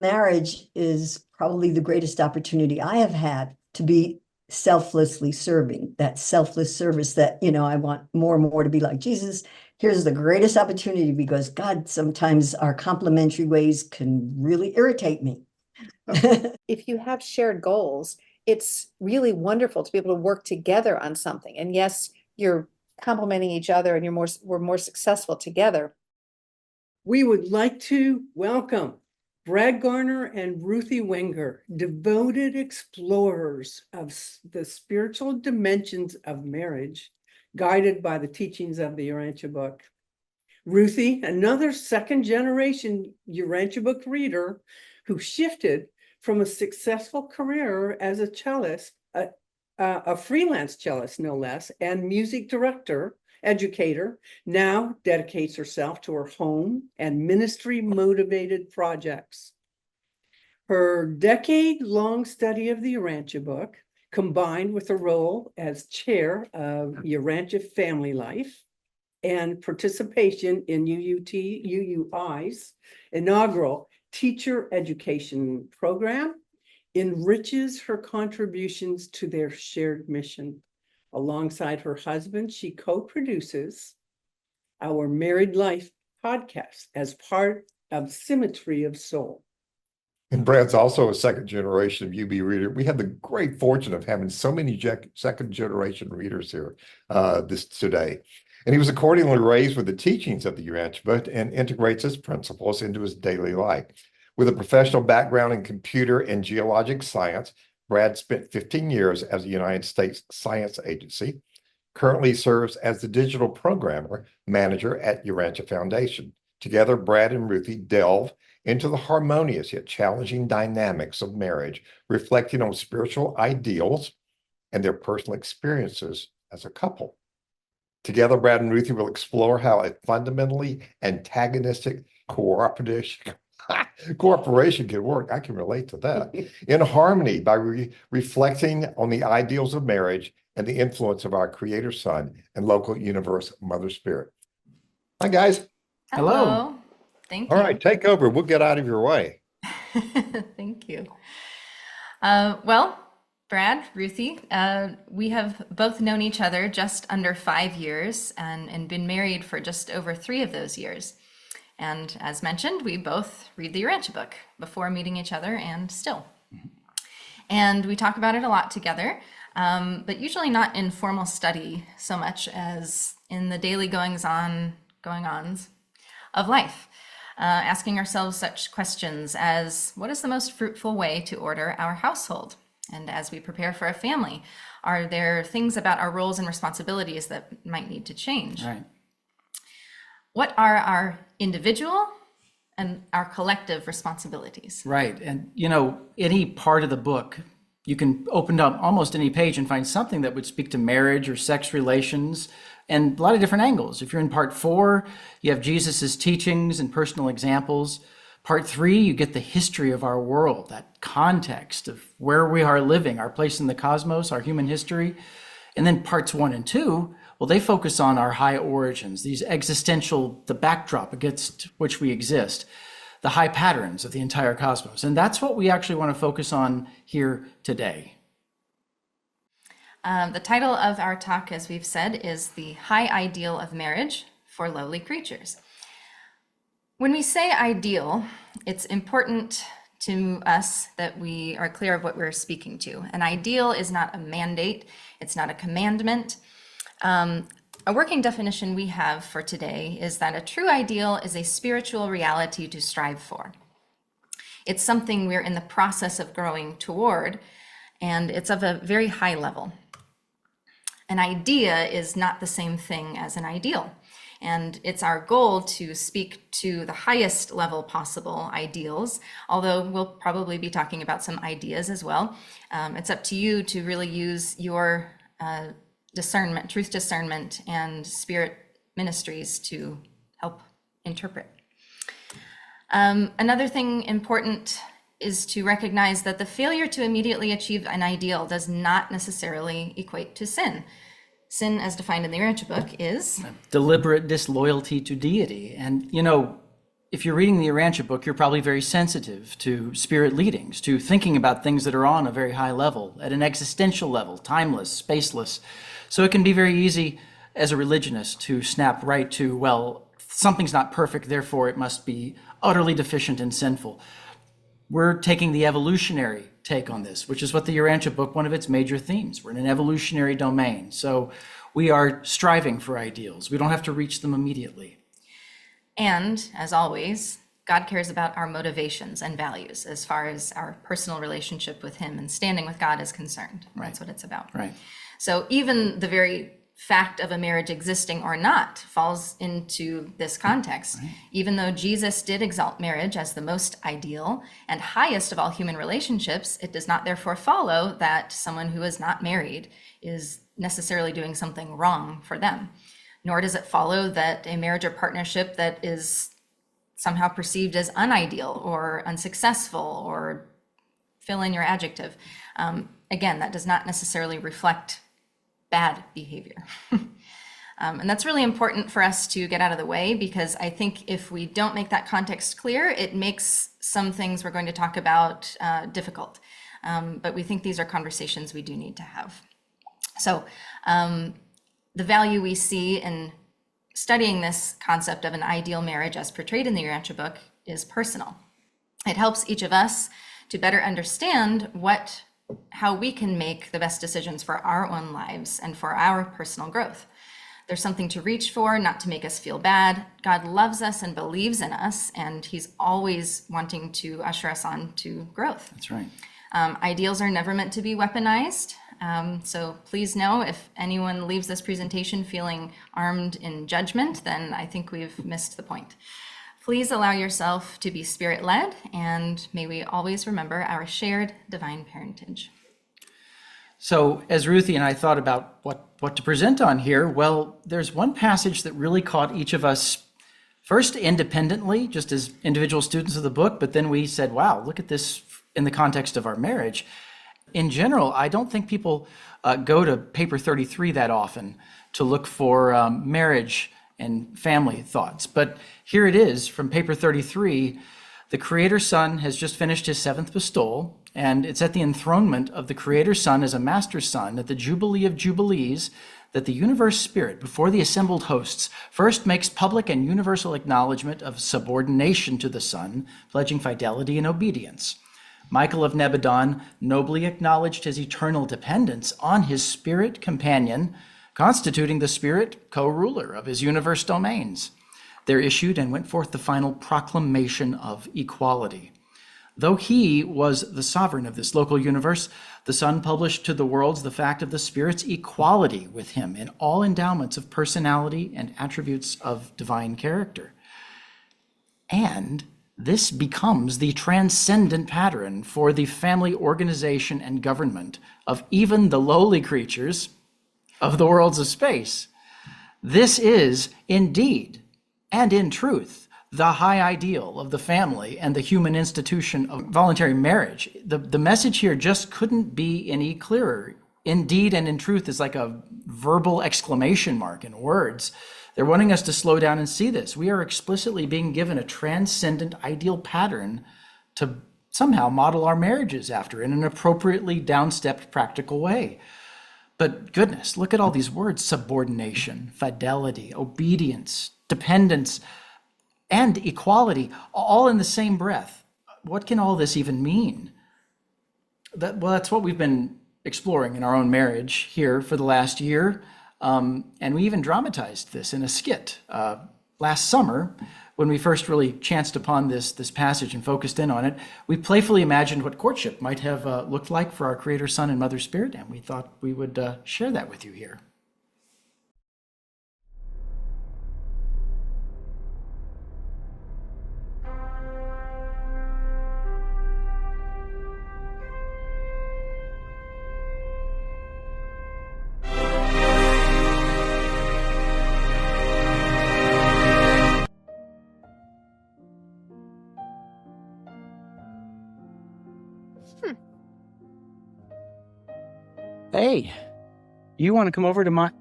Marriage is probably the greatest opportunity I have had to be selflessly serving, that selfless service that, I want more and more to be like Jesus. Here's the greatest opportunity because God, sometimes our complementary ways can really irritate me. If you have shared goals, it's really wonderful to be able to work together on something. And yes, you're complementing each other and we're more successful together. We would like to welcome Brad Garner and Ruthie Wenger, devoted explorers of the spiritual dimensions of marriage, guided by the teachings of the Urantia Book. Ruthie, another second-generation Urantia Book reader who shifted from a successful career as a cellist, a freelance cellist, no less, and music director, educator, now dedicates herself to her home and ministry-motivated projects. Her decade-long study of the Urantia Book, combined with a role as chair of Urantia Family Life and participation in UUI's inaugural teacher education program, enriches her contributions to their shared mission. Alongside her husband, she co-produces our Merried Life podcast as part of Symmetry of Soul. And Brad's also a second generation of UB reader. We have the great fortune of having so many second generation readers here today. And he was accordingly raised with the teachings of the Urantia Book and integrates its principles into his daily life. With a professional background in computer and geologic science, Brad spent 15 years as a United States Science Agency, currently serves as the digital programmer manager at Urantia Foundation. Together, Brad and Ruthie delve into the harmonious yet challenging dynamics of marriage, reflecting on spiritual ideals and their personal experiences as a couple. Together, Brad and Ruthie will explore how a fundamentally antagonistic cooperation can work. I can relate to that. In harmony by reflecting on the ideals of marriage and the influence of our Creator Son and local universe Mother Spirit. Hi, guys. Hello. Thank you. All right, take over. We'll get out of your way. Thank you. Well, Brad, Ruthie, we have both known each other just under 5 years and been married for just over 3 of those years. And as mentioned, we both read the Urantia Book before meeting each other and still. And we talk about it a lot together, but usually not in formal study so much as in the daily going-ons of life. Asking ourselves such questions as, what is the most fruitful way to order our household? And as we prepare for a family, are there things about our roles and responsibilities that might need to change? Right. What are our individual and our collective responsibilities? Right. And, any part of the book, you can open up almost any page and find something that would speak to marriage or sex relations and a lot of different angles. If you're in part 4, you have Jesus's teachings and personal examples. Part 3, you get the history of our world, that context of where we are living, our place in the cosmos, our human history. And then parts 1 and 2, well, they focus on our high origins, these existential, the backdrop against which we exist, the high patterns of the entire cosmos. And that's what we actually want to focus on here today. The title of our talk, as we've said, is The High Ideal of Marriage for Lowly Creatures. When we say ideal, it's important to us that we are clear of what we're speaking to. An ideal is not a mandate, it's not a commandment. A working definition we have for today is that a true ideal is a spiritual reality to strive for. It's something we're in the process of growing toward, and it's of a very high level. An idea is not the same thing as an ideal, and it's our goal to speak to the highest level possible ideals, although we'll probably be talking about some ideas as well. It's up to you to really use your discernment, truth discernment, and spirit ministries to help interpret. Another thing important is to recognize that the failure to immediately achieve an ideal does not necessarily equate to sin. Sin, as defined in the Urantia Book, is deliberate disloyalty to deity. And, if you're reading the Urantia book, you're probably very sensitive to spirit leadings, to thinking about things that are on a very high level, at an existential level, timeless, spaceless. So it can be very easy as a religionist to snap right to, well, something's not perfect, therefore it must be utterly deficient and sinful. We're taking the evolutionary take on this, which is what the Urantia book, one of its major themes. We're in an evolutionary domain. So we are striving for ideals. We don't have to reach them immediately. And as always, God cares about our motivations and values as far as our personal relationship with him and standing with God is concerned. Right. That's what it's about. Right. So even the very fact of a marriage existing or not falls into this context. Right. Even though Jesus did exalt marriage as the most ideal and highest of all human relationships, it does not therefore follow that someone who is not married is necessarily doing something wrong for them. Nor does it follow that a marriage or partnership that is somehow perceived as unideal or unsuccessful, or fill in your adjective. Again, that does not necessarily reflect bad behavior. And that's really important for us to get out of the way, because I think if we don't make that context clear, it makes some things we're going to talk about difficult. But we think these are conversations we do need to have. So the value we see in studying this concept of an ideal marriage as portrayed in the Urantia book is personal. It helps each of us to better understand how we can make the best decisions for our own lives and for our personal growth. There's something to reach for, not to make us feel bad. God loves us and believes in us, and he's always wanting to usher us on to growth. That's right. Ideals are never meant to be weaponized. So please know, if anyone leaves this presentation feeling armed in judgment, then I think we've missed the point. Please allow yourself to be spirit-led, and may we always remember our shared divine parentage. So as Ruthie and I thought about what to present on here, well, there's one passage that really caught each of us first independently, just as individual students of the book, but then we said, wow, look at this in the context of our marriage. In general, I don't think people go to paper 33 that often to look for marriage and family thoughts. But here it is from paper 33. The Creator Son has just finished his 7th bestowal, and it's at the enthronement of the Creator Son as a Master Son at the Jubilee of Jubilees that the Universe Spirit, before the assembled hosts, first makes public and universal acknowledgement of subordination to the Son, pledging fidelity and obedience. Michael of Nebadon nobly acknowledged his eternal dependence on his spirit companion, constituting the spirit co-ruler of his universe domains. There issued and went forth the final proclamation of equality. Though he was the sovereign of this local universe, the Son published to the worlds the fact of the Spirit's equality with him in all endowments of personality and attributes of divine character. And this becomes the transcendent pattern for the family organization and government of even the lowly creatures of the worlds of space. This is indeed and in truth the high ideal of the family and the human institution of voluntary marriage. The message here just couldn't be any clearer. Indeed and in truth is like a verbal exclamation mark in words. They're wanting us to slow down and see this. We are explicitly being given a transcendent ideal pattern to somehow model our marriages after in an appropriately downstepped practical way. But goodness, look at all these words: subordination, fidelity, obedience, dependence, and equality, all in the same breath. What can all this even mean? That's what we've been exploring in our own marriage here for the last year. And we even dramatized this in a skit last summer when we first really chanced upon this passage and focused in on it. We playfully imagined what courtship might have looked like for our Creator Son and Mother Spirit, and we thought we would share that with you here. Hey, you want to come over to my...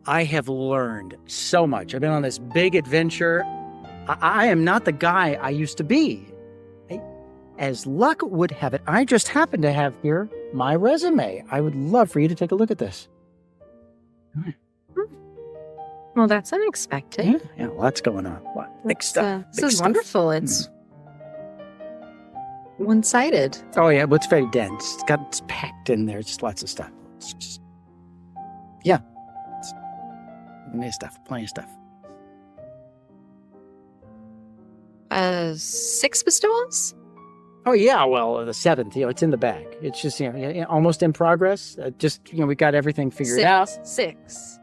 I have learned so much. I've been on this big adventure. I am not the guy I used to be. As luck would have it, I just happen to have here my resume. I would love for you to take a look at this. Well, that's unexpected. Yeah, lots going on. Big stuff. This big is stuff. wonderful. It's one-sided. Oh, yeah, but it's very dense. It's packed in there. Just lots of stuff. It's just, yeah. It's plenty of stuff. 6 bestowals? Oh, yeah, well, the 7th, it's in the bag. It's just, almost in progress. We got everything figured out. 6.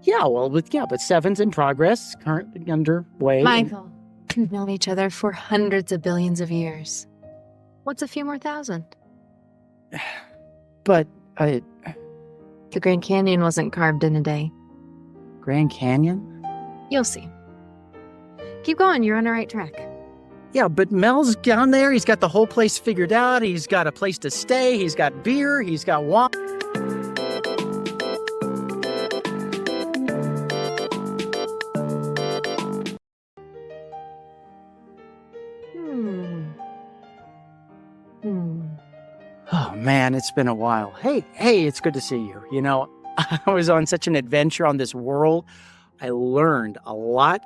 Yeah, but 7's in progress, currently underway. Michael, we've known each other for hundreds of billions of years. What's a few more thousand? But, The Grand Canyon wasn't carved in a day. Grand Canyon? You'll see. Keep going, you're on the right track. Yeah, but Mel's down there. He's got the whole place figured out. He's got a place to stay. He's got beer. He's got wine. Oh, man, it's been a while. Hey, it's good to see you. I was on such an adventure on this world. I learned a lot.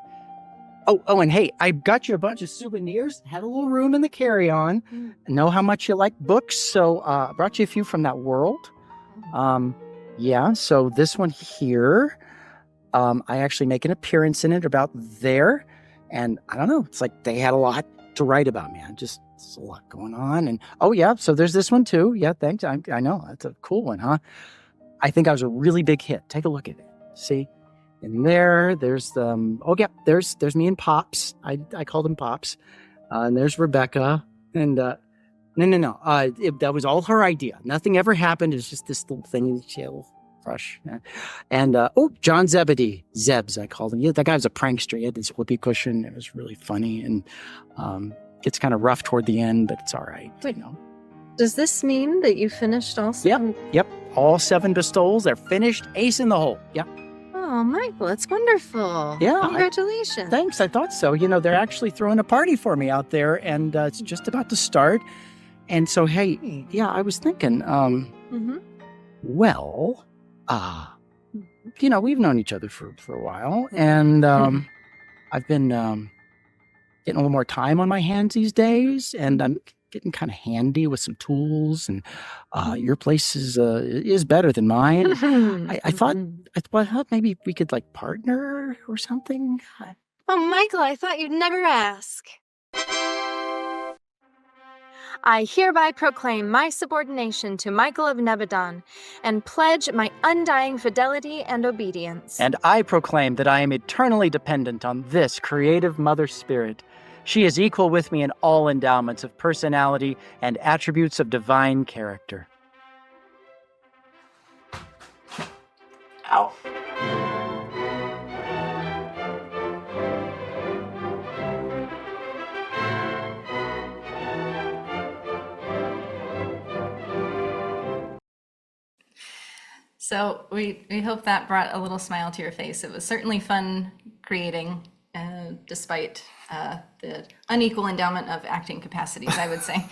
Oh, and hey, I got you a bunch of souvenirs. Had a little room in the carry-on. Know how much you like books, so I brought you a few from that world. Yeah, so this one here, I actually make an appearance in it about there. And I don't know, it's like they had a lot to write about me. There's a lot going on. And oh, yeah, so there's this one too. Yeah, thanks. I know, that's a cool one, huh? I think I was a really big hit. Take a look at it. See? And there's there's me and Pops. I called him Pops. And there's Rebecca. And no. That was all her idea. Nothing ever happened. It's just this little thing, a little crush. And John Zebedee, Zebs, I called him. Yeah, that guy was a prankster. He had this whoopee cushion. It was really funny, and gets kind of rough toward the end, but it's all right. Wait, does this mean that you finished all 7? Yep. All 7 bestowals. They're finished. Ace in the hole. Yep. Oh, Michael, it's wonderful. Yeah, Congratulations. Thanks. I thought so. They're actually throwing a party for me out there, and it's just about to start. And so, hey, yeah, I was thinking, well, we've known each other for a while, and I've been getting a little more time on my hands these days, and I'm getting kind of handy with some tools, and your place is better than mine. I thought maybe we could partner or something. Oh, Michael, I thought you'd never ask. I hereby proclaim my subordination to Michael of Nebadon and pledge my undying fidelity and obedience. And I proclaim that I am eternally dependent on this creative mother spirit. She is equal with me in all endowments of personality and attributes of divine character. Ow. So we hope that brought a little smile to your face. It was certainly fun creating, despite the unequal endowment of acting capacities, I would say.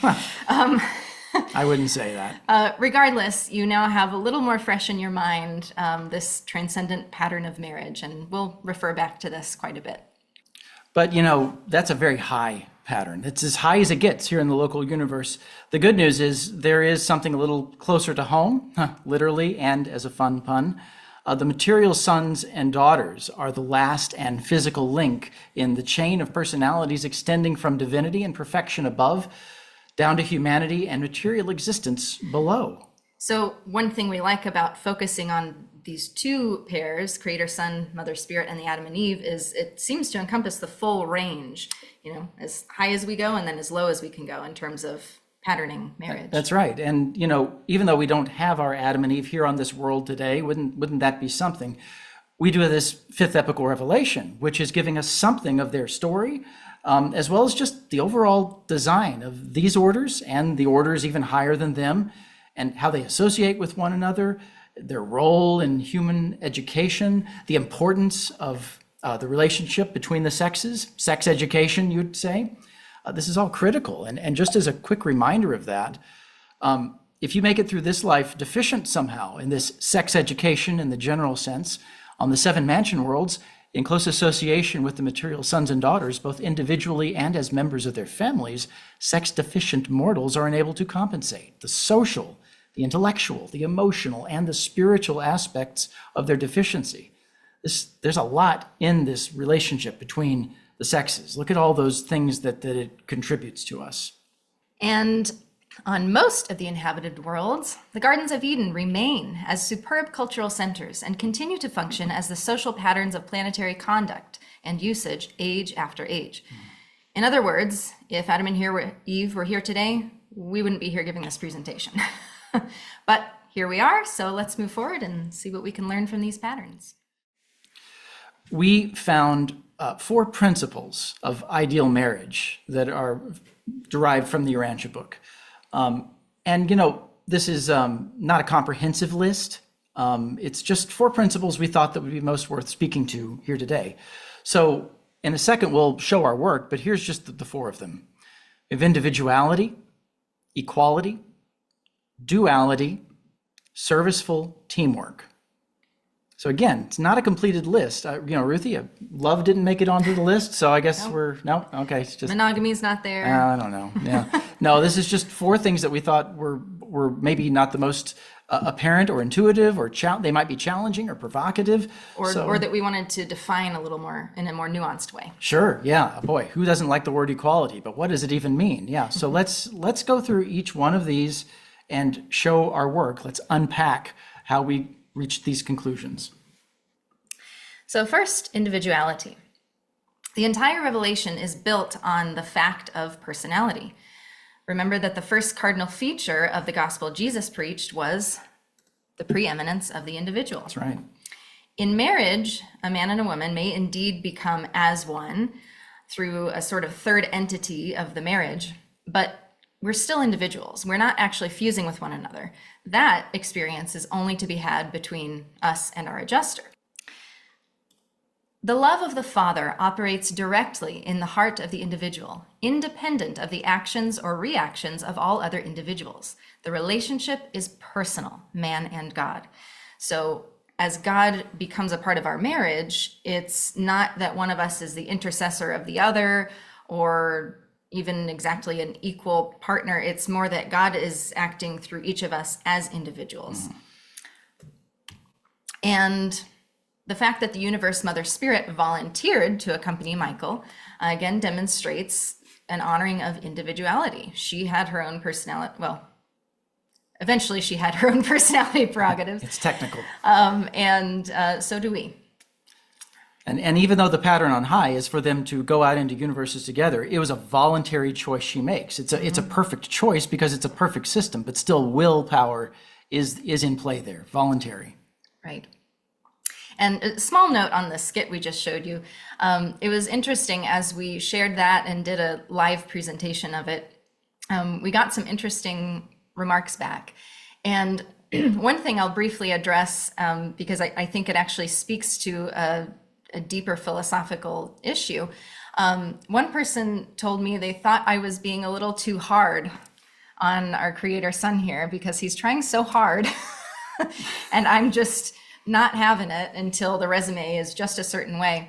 I wouldn't say that. Regardless, you now have a little more fresh in your mind this transcendent pattern of marriage, and we'll refer back to this quite a bit. But, that's a very high pattern. It's as high as it gets here in the local universe. The good news is there is something a little closer to home, literally, and as a fun pun. The material sons and daughters are the last and physical link in the chain of personalities extending from divinity and perfection above down to humanity and material existence below. So one thing we like about focusing on these two pairs, creator, son, mother, spirit, and the Adam and Eve, is it seems to encompass the full range, as high as we go and then as low as we can go in terms of patterning marriage. That's right. And, even though we don't have our Adam and Eve here on this world today, wouldn't that be something? We do this 5th epical revelation, which is giving us something of their story, as well as just the overall design of these orders and the orders even higher than them, and how they associate with one another, their role in human education, the importance of the relationship between the sexes, sex education, you'd say. This is all critical. And just as a quick reminder of that, if you make it through this life deficient somehow in this sex education in the general sense, on the seven mansion worlds, in close association with the material sons and daughters, both individually and as members of their families, sex deficient mortals are unable to compensate. The social, the intellectual, the emotional, and the spiritual aspects of their deficiency. There's a lot in this relationship between the sexes. Look at all those things that it contributes to us. And on most of the inhabited worlds, the Gardens of Eden remain as superb cultural centers and continue to function as the social patterns of planetary conduct and usage age after age. In other words, if Adam and Eve were here today, we wouldn't be here giving this presentation. But here we are, so let's move forward and see what we can learn from these patterns. We found 4 principles of ideal marriage that are derived from the Urantia Book. And this is not a comprehensive list. It's just 4 principles we thought that would be most worth speaking to here today. So in a second, we'll show our work, but here's just the 4 of them. We have individuality, equality, duality, serviceful teamwork. So again, it's not a completed list. Ruthie, love didn't make it onto the list, so I guess no? Okay, it's just... Monogamy's not there. I don't know, yeah. No, this is just 4 things that we thought were maybe not the most apparent or intuitive, or they might be challenging or provocative. Or that we wanted to define a little more, in a more nuanced way. Sure, yeah, boy, who doesn't like the word equality, but what does it even mean? Yeah, so let's go through each one of these and show our work. Let's unpack how we reached these conclusions. So first, individuality. The entire revelation is built on the fact of personality. Remember that the first cardinal feature of the gospel Jesus preached was the preeminence of the individual. That's right. In marriage, a man and a woman may indeed become as one through a sort of third entity of the marriage, but we're still individuals. We're not actually fusing with one another. That experience is only to be had between us and our adjuster. The love of the Father operates directly in the heart of the individual, independent of the actions or reactions of all other individuals. The relationship is personal, man and God. So as God becomes a part of our marriage, it's not that one of us is the intercessor of the other or even exactly an equal partner. It's more that God is acting through each of us as individuals. And the fact that the Universe Mother Spirit volunteered to accompany Michael, again, demonstrates an honoring of individuality. She had her own personality, eventually she had her own personality prerogatives. It's technical. And so do we. And even though the pattern on high is for them to go out into universes together, it was a voluntary choice she makes. It's a perfect choice because it's a perfect system, but still willpower is in play there, voluntary. Right. And a small note on the skit we just showed you. It was interesting as we shared that and did a live presentation of it. We got some interesting remarks back. And one thing I'll briefly address, because I think it actually speaks to a deeper philosophical issue. One person told me they thought I was being a little too hard on our creator son here because he's trying so hard and I'm just not having it until the resume is just a certain way.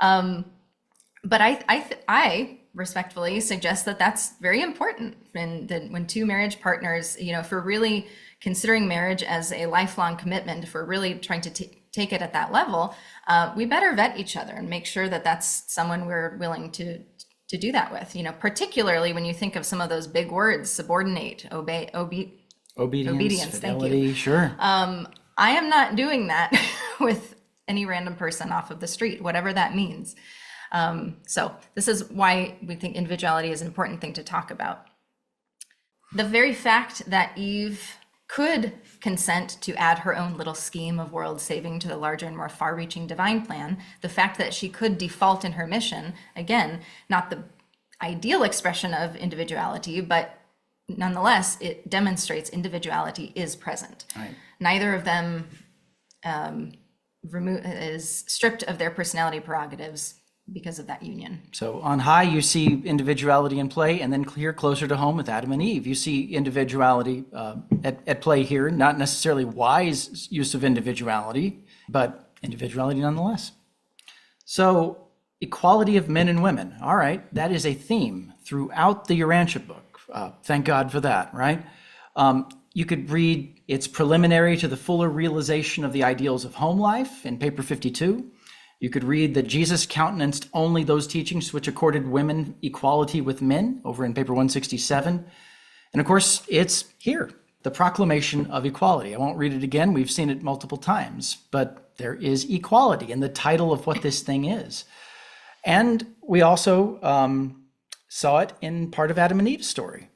But I respectfully suggest that that's very important. And that when 2 marriage partners, if we're really considering marriage as a lifelong commitment, if we're really trying to take it at that level, we better vet each other and make sure that that's someone we're willing to do that with. particularly when you think of some of those big words, subordinate, obedience, fidelity, thank you. Sure. I am not doing that with any random person off of the street, whatever that means. So this is why we think individuality is an important thing to talk about. The very fact that Eve could consent to add her own little scheme of world saving to the larger and more far-reaching divine plan, the fact that she could default in her mission, again, not the ideal expression of individuality, but nonetheless, it demonstrates individuality is present. Right. Neither of them is stripped of their personality prerogatives because of that union. So on high, you see individuality in play, and then here closer to home with Adam and Eve, you see individuality at play here, not necessarily wise use of individuality, but individuality nonetheless. So equality of men and women. All right, that is a theme throughout the Urantia book. Thank God for that, right? You could read it's preliminary to the fuller realization of the ideals of home life in paper 52. You could read that Jesus countenanced only those teachings which accorded women equality with men over in paper 167. And of course, it's here, the proclamation of equality. I won't read it again. We've seen it multiple times, but there is equality in the title of what this thing is. And we also saw it in part of Adam and Eve's story.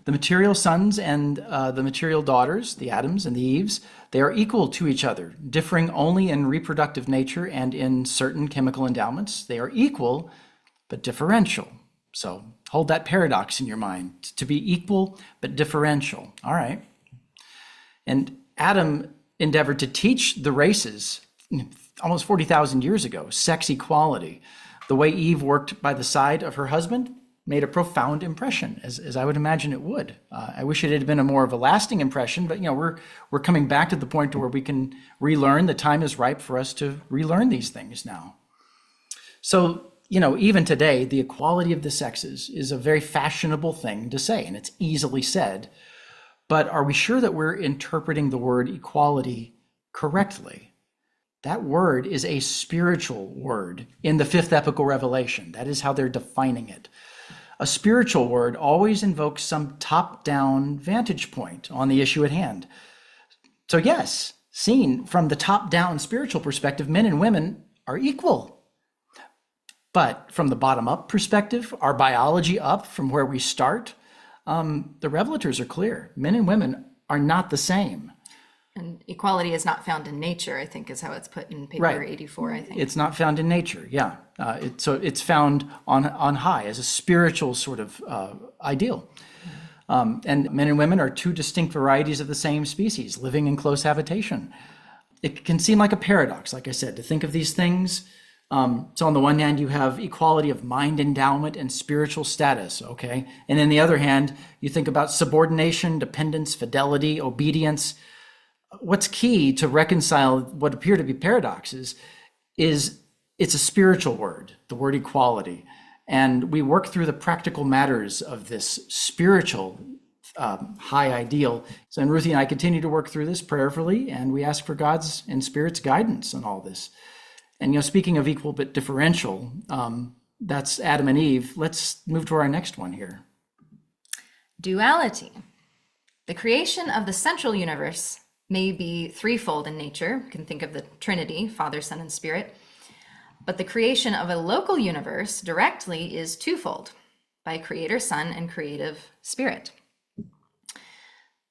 The material sons and the material daughters, the Adams and the Eves, they are equal to each other, differing only in reproductive nature and in certain chemical endowments. They are equal, but differential. So hold that paradox in your mind, to be equal, but differential. All right. And Adam endeavored to teach the races almost 40,000 years ago, sex equality. The way Eve worked by the side of her husband made a profound impression, as I would imagine it would. I wish it had been a more of a lasting impression, but we're coming back to the point to where we can relearn. The time is ripe for us to relearn these things now. So, even today, the equality of the sexes is a very fashionable thing to say, and it's easily said. But are we sure that we're interpreting the word equality correctly? That word is a spiritual word in the fifth epical revelation. That is how they're defining it. A spiritual word always invokes some top-down vantage point on the issue at hand. So yes, seen from the top-down spiritual perspective, men and women are equal. But from the bottom-up perspective, our biology up from where we start, the revelators are clear. Men and women are not the same. And equality is not found in nature, I think is how it's put in paper Right. 84, I think. It's not found in nature, yeah. So it's found on high as a spiritual sort of ideal. And men and women are two distinct varieties of the same species, living in close habitation. It can seem like a paradox, like I said, to think of these things. So on the one hand, you have equality of mind endowment and spiritual status, okay? And on the other hand, you think about subordination, dependence, fidelity, obedience. What's key to reconcile what appear to be paradoxes is it's a spiritual word, the word equality. And we work through the practical matters of this spiritual high ideal. So, and Ruthie and I continue to work through this prayerfully, and we ask for God's and Spirit's guidance on all this. And, speaking of equal but differential, that's Adam and Eve. Let's move to our next one here. Duality. The creation of the central universe may be threefold in nature. You can think of the Trinity, Father, Son, and Spirit. But the creation of a local universe directly is twofold, by Creator, Son, and Creative Spirit.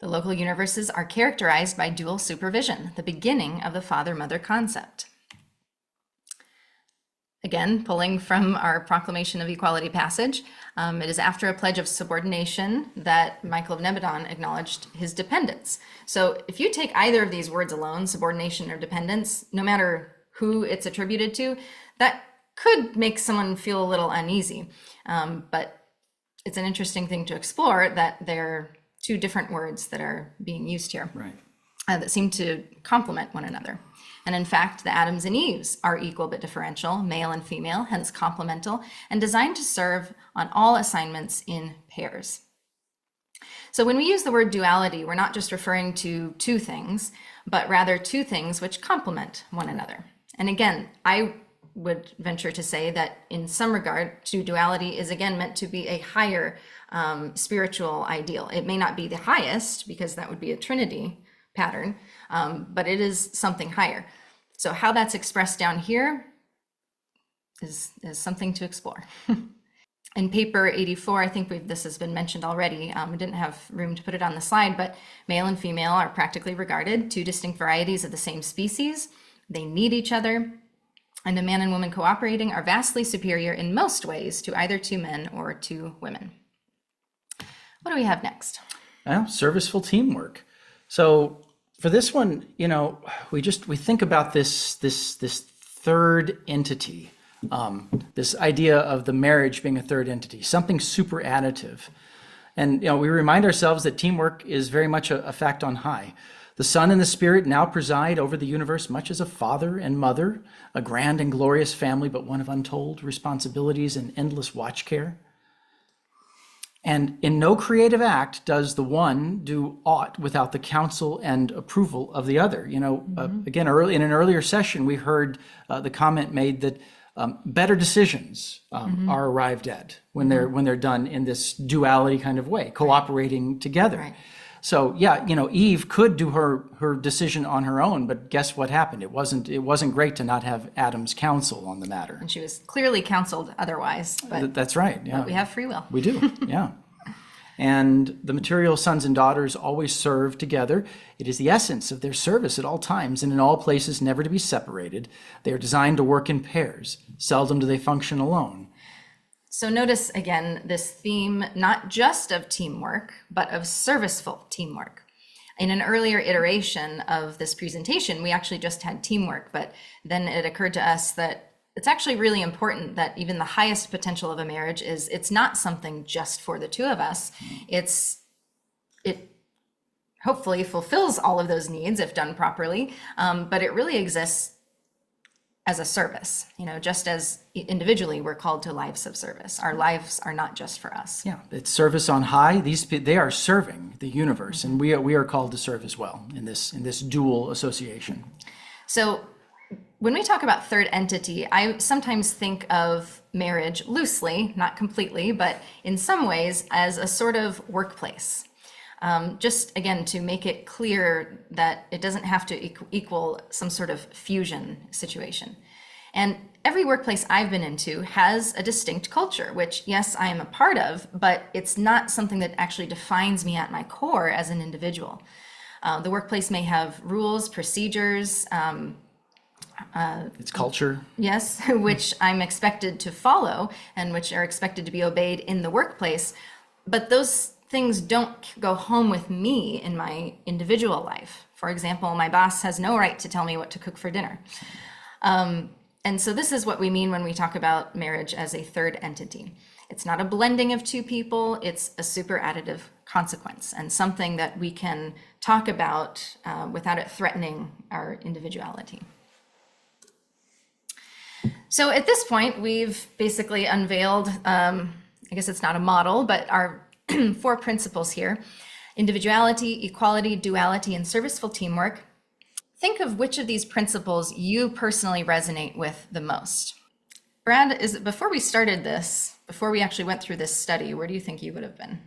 The local universes are characterized by dual supervision, the beginning of the father-mother concept. Again, pulling from our Proclamation of Equality passage, it is after a pledge of subordination that Michael of Nebadon acknowledged his dependence. So if you take either of these words alone, subordination or dependence, no matter who it's attributed to, that could make someone feel a little uneasy. But it's an interesting thing to explore that they're two different words that are being used here, Right. That seem to complement one another. And in fact, the Adams and Eves are equal but differential, male and female, hence complemental, and designed to serve on all assignments in pairs. So when we use the word duality, we're not just referring to two things, but rather two things which complement one another. And again, I would venture to say that in some regard, duality is again meant to be a higher spiritual ideal. It may not be the highest, because that would be a Trinity pattern, but it is something higher. So how that's expressed down here is something to explore. In paper 84, I think this has been mentioned already. We didn't have room to put it on the slide, but male and female are practically regarded two distinct varieties of the same species. They need each other, and a man and woman cooperating are vastly superior in most ways to either two men or two women. What do we have next? Well, serviceful teamwork. So for this one, you know, we think about this third entity, this idea of the marriage being a third entity, something super additive. And, you know, we remind ourselves that teamwork is very much a fact on high. The Son and the Spirit now preside over the universe much as a father and mother, a grand and glorious family, but one of untold responsibilities and endless watch care. And in no creative act does the one do aught without the counsel and approval of the other. You know, again, in an earlier session, we heard the comment made that better decisions are arrived at when they're done in this duality kind of way, cooperating together. Right. So yeah, you know, Eve could do her decision on her own, but guess what happened? It wasn't great to not have Adam's counsel on the matter. And she was clearly counseled otherwise, but That's right. Yeah, we have free will. we do. Yeah. And the material sons and daughters always serve together. It is the essence of their service at all times and in all places, never to be separated. They are designed to work in pairs. Seldom do they function alone. So notice again this theme, not just of teamwork, but of serviceful teamwork. In an earlier iteration of this presentation, we actually just had teamwork, but then it occurred to us that it's actually really important that even the highest potential of a marriage is it's not something just for the two of us. It hopefully fulfills all of those needs if done properly, but it really exists as a service, you know, just as individually we're called to lives of service. Our lives are not just for us. Yeah, it's service on high. They are serving the universe, and we are called to serve as well in this dual association. So when we talk about third entity, I sometimes think of marriage loosely, not completely, but in some ways as a sort of workplace. Just again, to make it clear that it doesn't have to equal some sort of fusion situation. And every workplace I've been into has a distinct culture, which yes, I am a part of, but it's not something that actually defines me at my core as an individual. The workplace may have rules, procedures, It's culture. yes, which I'm expected to follow and which are expected to be obeyed in the workplace, but those things don't go home with me in my individual life. For example, my boss has no right to tell me what to cook for dinner. And so this is what we mean when we talk about marriage as a third entity. It's not a blending of two people, it's a super additive consequence and something that we can talk about without it threatening our individuality. So at this point, we've basically unveiled, I guess it's not a model, but our 4 principles here: individuality, equality, duality, and serviceful teamwork. Think of which of these principles you personally resonate with the most. Brad, before we started this, before we actually went through this study, where do you think you would have been?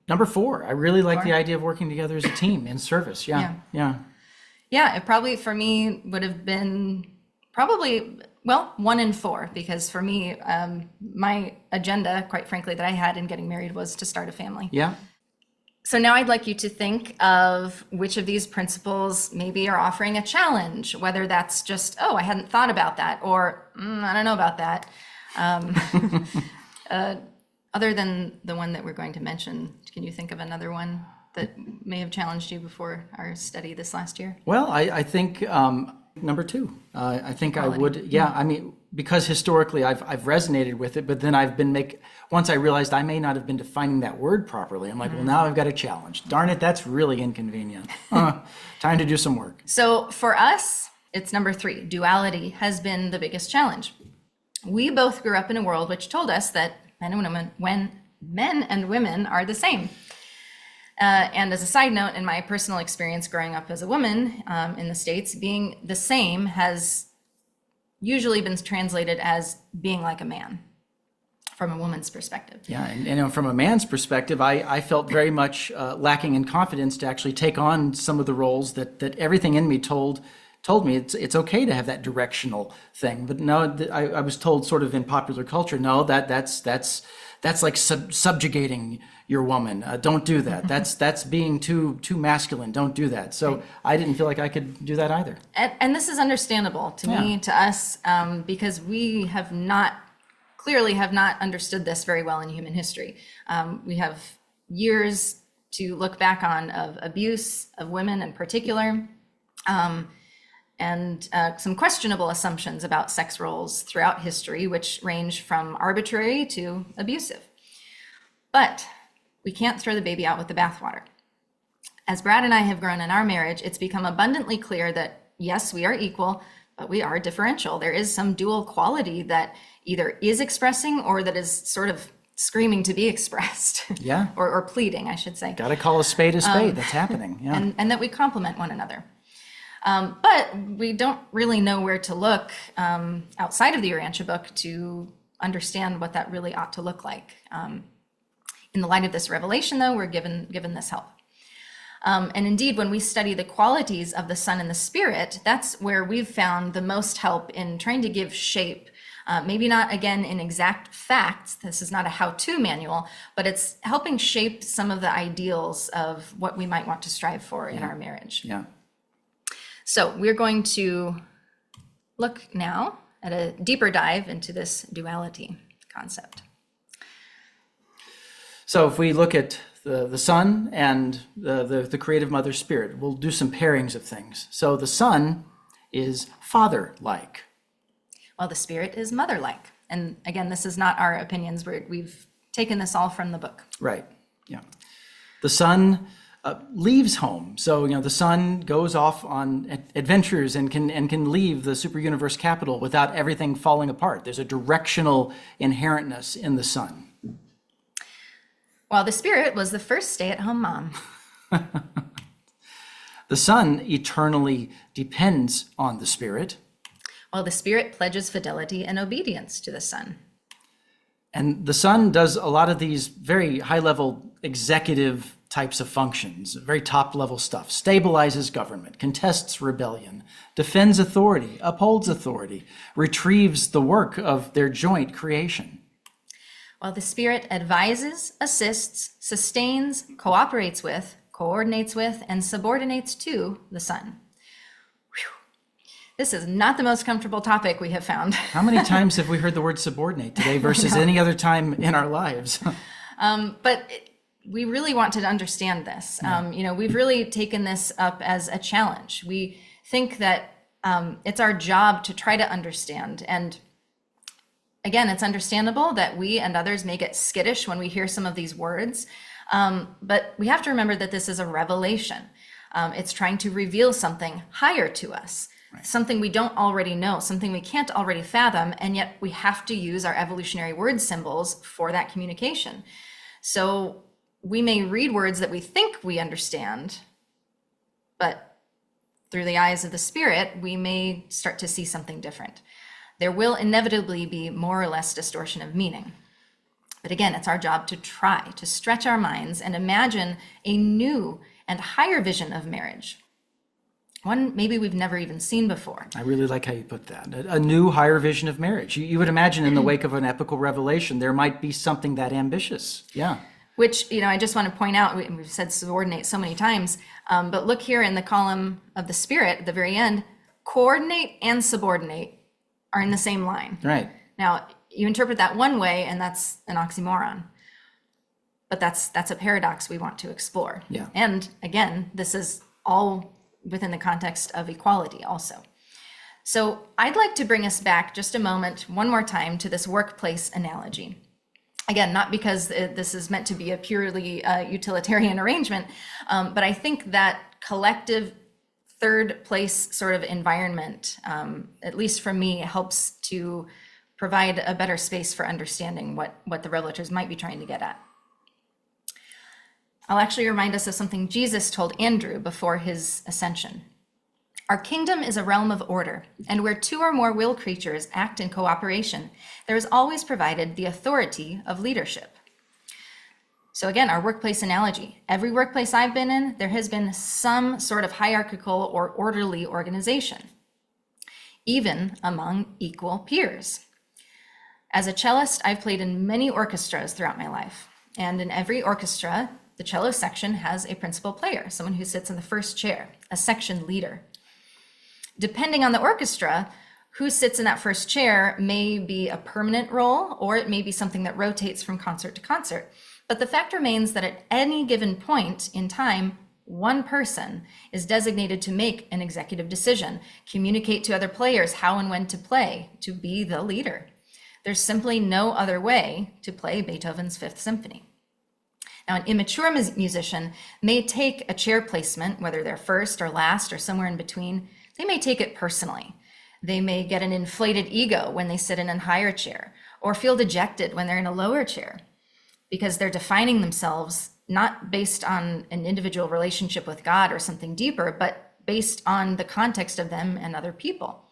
Number 4. I really like the idea of working together as a team in service. Yeah. Yeah, it probably for me would have been probably, well, 1 and 4, because for me, my agenda, quite frankly, that I had in getting married was to start a family. Yeah. So now I'd like you to think of which of these principles maybe are offering a challenge, whether that's just, oh, I hadn't thought about that, or I don't know about that. Other than the one that we're going to mention, can you think of another one that may have challenged you before our study this last year? Well, I think number 2. I think Equality. I would. Yeah. I mean, because historically I've resonated with it, but then I've been once I realized I may not have been defining that word properly, I'm like, well, now I've got a challenge. Darn it, that's really inconvenient. Time to do some work. So for us, it's number 3. Duality has been the biggest challenge. We both grew up in a world which told us that men and women are the same. And as a side note, in my personal experience growing up as a woman in the States, being the same has usually been translated as being like a man from a woman's perspective. Yeah, and from a man's perspective, I felt very much lacking in confidence to actually take on some of the roles that everything in me told me it's okay to have that directional thing. But no, I was told sort of in popular culture, no, that's like subjugating your woman. Don't do that. That's being too masculine. Don't do that. So I didn't feel like I could do that either. And this is understandable to me, to us, because we have not clearly have not understood this very well in human history. We have years to look back on of abuse of women in particular, and some questionable assumptions about sex roles throughout history, which range from arbitrary to abusive. But we can't throw the baby out with the bathwater. As Brad and I have grown in our marriage, it's become abundantly clear that yes, we are equal, but we are differential. There is some dual quality that either is expressing or that is sort of screaming to be expressed. Yeah. or pleading, I should say. Got to call a spade. That's happening. Yeah. And that we complement one another. But we don't really know where to look outside of the Urantia book to understand what that really ought to look like. In the light of this revelation, though, we're given this help. And indeed, when we study the qualities of the Son and the Spirit, that's where we've found the most help in trying to give shape. Maybe not, again, in exact facts. This is not a how-to manual, but it's helping shape some of the ideals of what we might want to strive for in our marriage. Yeah. So we're going to look now at a deeper dive into this duality concept. So if we look at the Son and the creative Mother Spirit, we'll do some pairings of things. So the Son is father-like. While the Spirit is mother-like. And again, this is not our opinions. We've taken this all from the book. Right. Yeah. The Son leaves home. So, the Son goes off on adventures and can leave the super universe capital without everything falling apart. There's a directional inherentness in the Son. While the Spirit was the first stay-at-home mom. The Son eternally depends on the Spirit. While the Spirit pledges fidelity and obedience to the Son. And the Son does a lot of these very high-level executive types of functions, very top-level stuff, stabilizes government, contests rebellion, defends authority, upholds authority, retrieves the work of their joint creation. While the Spirit advises, assists, sustains, cooperates with, coordinates with, and subordinates to the Son. This is not the most comfortable topic we have found. How many times have we heard the word subordinate today versus any other time in our lives? We really want to understand this. We've really taken this up as a challenge. We think that it's our job to try to understand. And again, it's understandable that we and others may get skittish when we hear some of these words. But we have to remember that this is a revelation. It's trying to reveal something higher to us. Right. Something we don't already know, something we can't already fathom, and yet we have to use our evolutionary word symbols for that communication. So we may read words that we think we understand, but through the eyes of the Spirit, we may start to see something different. There will inevitably be more or less distortion of meaning. But again, it's our job to try to stretch our minds and imagine a new and higher vision of marriage. One maybe we've never even seen before. I really like how you put that. A new, higher vision of marriage. You would imagine in the wake of an epical revelation, there might be something that ambitious. Yeah. Which, I just want to point out, we've said subordinate so many times, but look here in the column of the Spirit at the very end, coordinate and subordinate are in the same line. Right. Now, you interpret that one way, and that's an oxymoron. But that's a paradox we want to explore. Yeah. And again, this is all within the context of equality also. So I'd like to bring us back just a moment, one more time, to this workplace analogy. Again, not because this is meant to be a purely utilitarian arrangement, but I think that collective third place sort of environment, at least for me, helps to provide a better space for understanding what the revelators might be trying to get at. I'll actually remind us of something Jesus told Andrew before his ascension. Our kingdom is a realm of order, and where two or more will creatures act in cooperation, there is always provided the authority of leadership. So again, our workplace analogy. Every workplace I've been in, there has been some sort of hierarchical or orderly organization, even among equal peers. As a cellist, I've played in many orchestras throughout my life, and in every orchestra, the cello section has a principal player, someone who sits in the first chair, a section leader. Depending on the orchestra, Who sits in that first chair may be a permanent role, or it may be something that rotates from concert to concert. But the fact remains that at any given point in time, one person is designated to make an executive decision, communicate to other players how and when to play, to be the leader. There's simply no other way to play Beethoven's Fifth Symphony. Now, an immature musician may take a chair placement, whether they're first or last or somewhere in between, they may take it personally. They may get an inflated ego when they sit in a higher chair, or feel dejected when they're in a lower chair, because they're defining themselves not based on an individual relationship with God or something deeper, but based on the context of them and other people.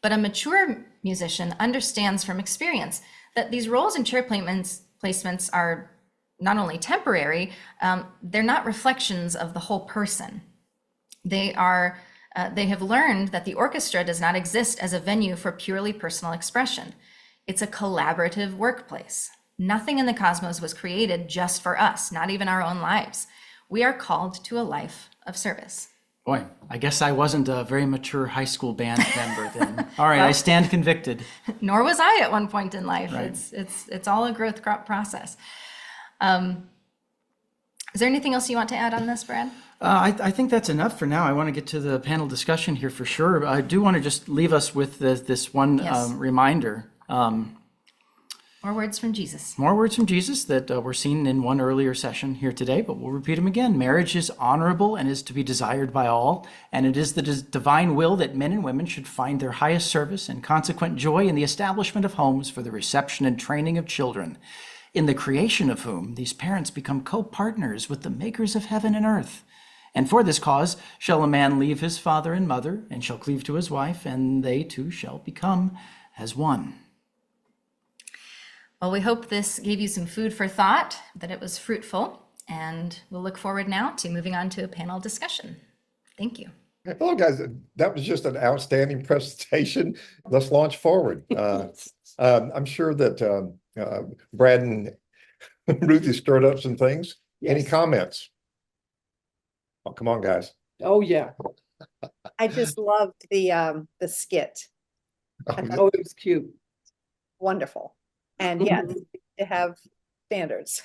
But a mature musician understands from experience that these roles and chair placements are not only temporary, they're not reflections of the whole person. They have learned that the orchestra does not exist as a venue for purely personal expression. It's a collaborative workplace. Nothing in the cosmos was created just for us, not even our own lives. We are called to a life of service. Boy, I guess I wasn't a very mature high school band member then. All right, I stand convicted. Nor was I at one point in life. Right. It's all a growth process. Is there anything else you want to add on this, Brad? I think that's enough for now. I want to get to the panel discussion here for sure. I do want to just leave us with this one Yes. reminder. More words from Jesus. More words from Jesus that were seen in one earlier session here today, but we'll repeat them again. Marriage is honorable and is to be desired by all, and it is the divine will that men and women should find their highest service and consequent joy in the establishment of homes for the reception and training of children, in the creation of whom these parents become co-partners with the makers of heaven and earth. And for this cause shall a man leave his father and mother, and shall cleave to his wife, and they two shall become as one. Well, we hope this gave you some food for thought, that it was fruitful, and we'll look forward now to moving on to a panel discussion. Thank you. Hello, guys. That was just an outstanding presentation. Let's launch forward. I'm sure that Brad and Ruthie stirred up some things. Any Yes. comments? Oh, come on, guys. Oh, yeah. I just loved the skit. Oh, it was cute. Wonderful. And yes, to have standards.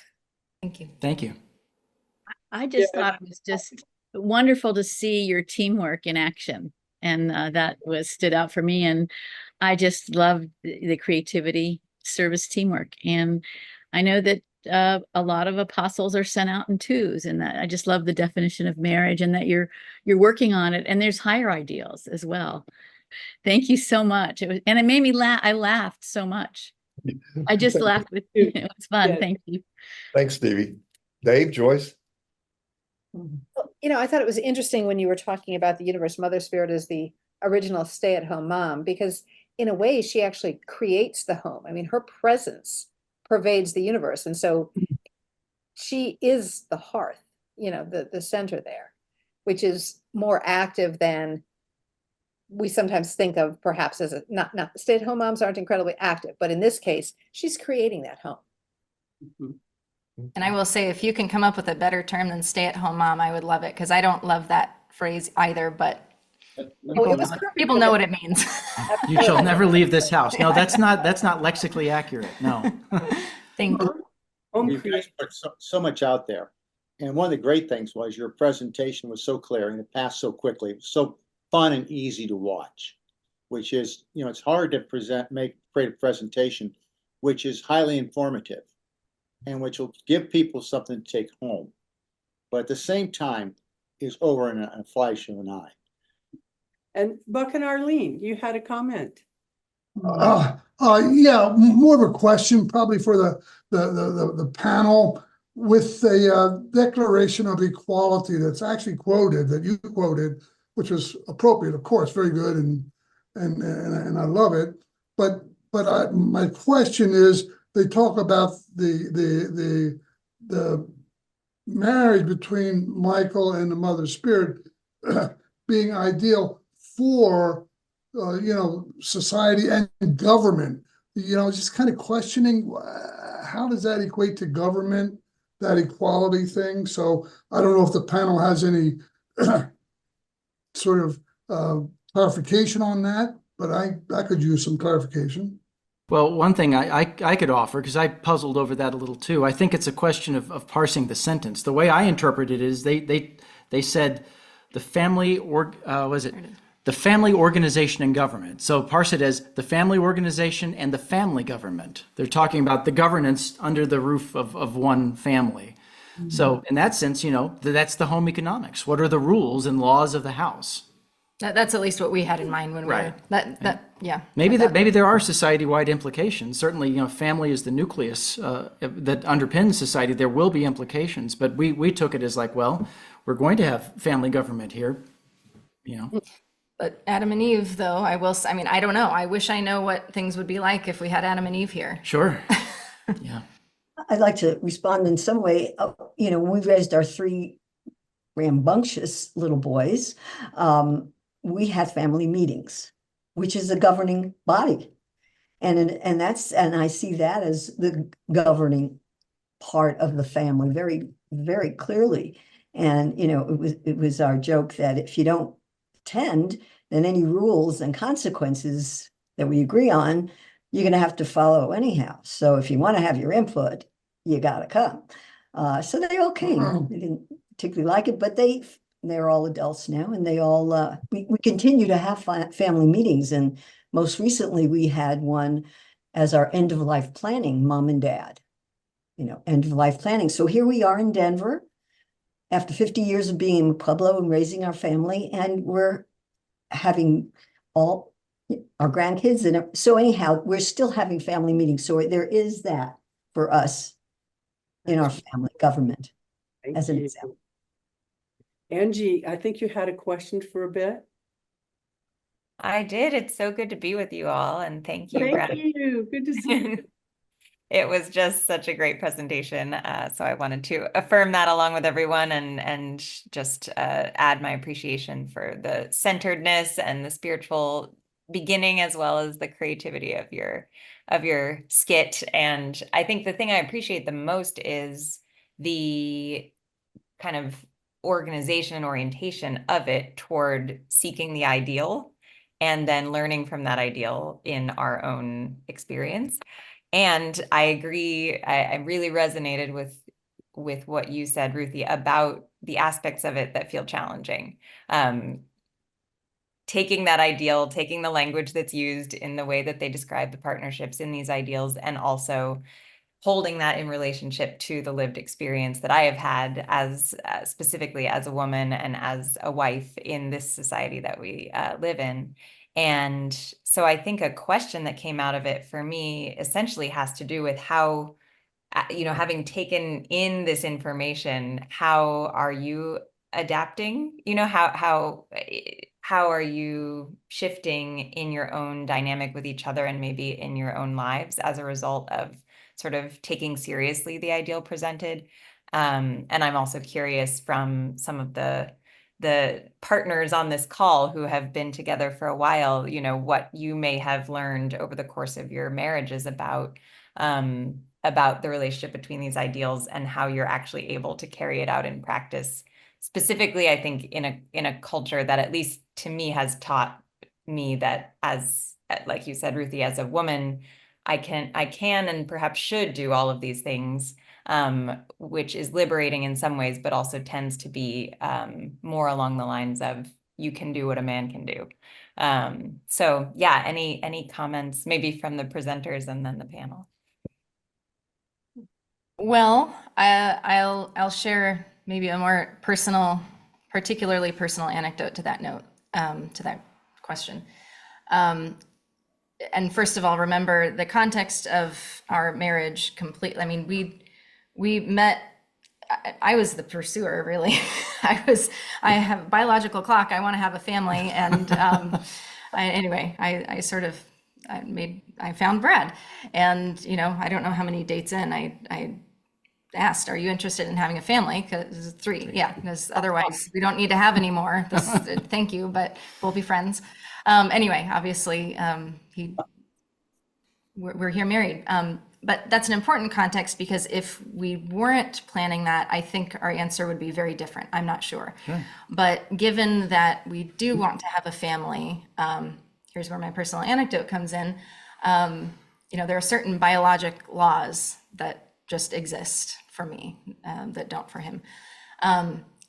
Thank you. Thank you. I just Yeah. thought it was just wonderful to see your teamwork in action. And that stood out for me. And I just love the creativity, service, teamwork. And I know that a lot of apostles are sent out in twos, and that I just love the definition of marriage, and that you're working on it. And there's higher ideals as well. Thank you so much. It made me laugh. I laughed so much. I just laughed with you. It was fun. Yes. Thank you. Thanks, Stevie. Dave, Joyce? I thought it was interesting when you were talking about the universe mother spirit as the original stay-at-home mom, because in a way she actually creates the home. I mean, her presence pervades the universe. And so she is the hearth, the center there, which is more active than we sometimes think of, perhaps, as not stay-at-home moms aren't incredibly active, but in this case, she's creating that home. And I will say, if you can come up with a better term than stay-at-home mom, I would love it, because I don't love that phrase either, but people know what it means. You shall never leave this house. No, that's not lexically accurate. No. Thank you. You guys put so much out there. And one of the great things was your presentation was so clear and it passed so quickly. It was so fun and easy to watch, which is, it's hard to create a presentation, which is highly informative and which will give people something to take home. But at the same time is over in a flash of an eye. And Buck and Arlene, you had a comment. Yeah, more of a question probably for the panel, with the Declaration of Equality that's actually quoted, that you quoted, which was appropriate, of course, very good, and I love it. But my question is, they talk about the marriage between Michael and the Mother Spirit being ideal for society and government. Just kind of questioning, how does that equate to government, that equality thing? So I don't know if the panel has any sort of clarification on that. but I could use some clarification. Well, one thing I could offer, because I puzzled over that a little too, I think it's a question of parsing the sentence. The way I interpret it is they said the family the family organization and government. So parse it as the family organization and the family government. They're talking about the governance under the roof of one family. So in that sense, that's the home economics. What are the rules and laws of the house? That's at least what we had in mind when we were, yeah. Maybe there are society-wide implications. Certainly, family is the nucleus that underpins society. There will be implications, but we took it as like, well, we're going to have family government here, But Adam and Eve, though, I don't know. I wish I know what things would be like if we had Adam and Eve here. Sure. Yeah. I'd like to respond in some way. When we raised our 3 rambunctious little boys, we had family meetings, which is a governing body. And I see that as the governing part of the family very, very clearly. And, it was our joke that if you don't attend, then any rules and consequences that we agree on, you're going to have to follow anyhow. So if you want to have your input, you got to come. So they all came. They didn't particularly like it, but they're all adults now, and they all, we continue to have family meetings. And most recently we had one as our end of life planning, mom and dad, end of life planning. So here we are in Denver after 50 years of being in Pueblo and raising our family, and we're having all our grandkids. And so anyhow, we're still having family meetings. So there is that for us in our family government as an example. Angie, I think you had a question for a bit. I did. It's so good to be with you all, and thank you, Brad. Thank you. Good to see you. It was just such a great presentation. So I wanted to affirm that along with everyone and just add my appreciation for the centeredness and the spiritual beginning, as well as the creativity of your skit. And I think the thing I appreciate the most is the kind of organization and orientation of it toward seeking the ideal and then learning from that ideal in our own experience. And I agree, I really resonated with what you said, Ruthie, about the aspects of it that feel challenging. Taking that ideal, taking the language that's used in the way that they describe the partnerships in these ideals, and also holding that in relationship to the lived experience that I have had as specifically as a woman and as a wife in this society that we live in. And so I think a question that came out of it for me essentially has to do with how, having taken in this information, how are you adapting? How are you shifting in your own dynamic with each other and maybe in your own lives as a result of sort of taking seriously the ideal presented? And I'm also curious from some of the partners on this call who have been together for a while, what you may have learned over the course of your marriages about the relationship between these ideals and how you're actually able to carry it out in practice. Specifically, I think in a culture that, at least to me, has taught me that, as like you said, Ruthie, as a woman, I can and perhaps should do all of these things, which is liberating in some ways, but also tends to be more along the lines of you can do what a man can do. So yeah, any comments maybe from the presenters and then the panel? Well, I'll share maybe a more particularly personal anecdote to that note, to that question. And first of all, remember the context of our marriage completely. I mean, we met, I was the pursuer, really. I have a biological clock. I want to have a family. And I found Brad. And, I don't know how many dates in, I asked, are you interested in having a family? Because 3, yeah, because otherwise we don't need to have any more. Thank you, but we'll be friends. Anyway, obviously, we're here married. But that's an important context, because if we weren't planning that, I think our answer would be very different. I'm not sure. Sure. But given that we do want to have a family, here's where my personal anecdote comes in. There are certain biologic laws that just exist for me that don't for him.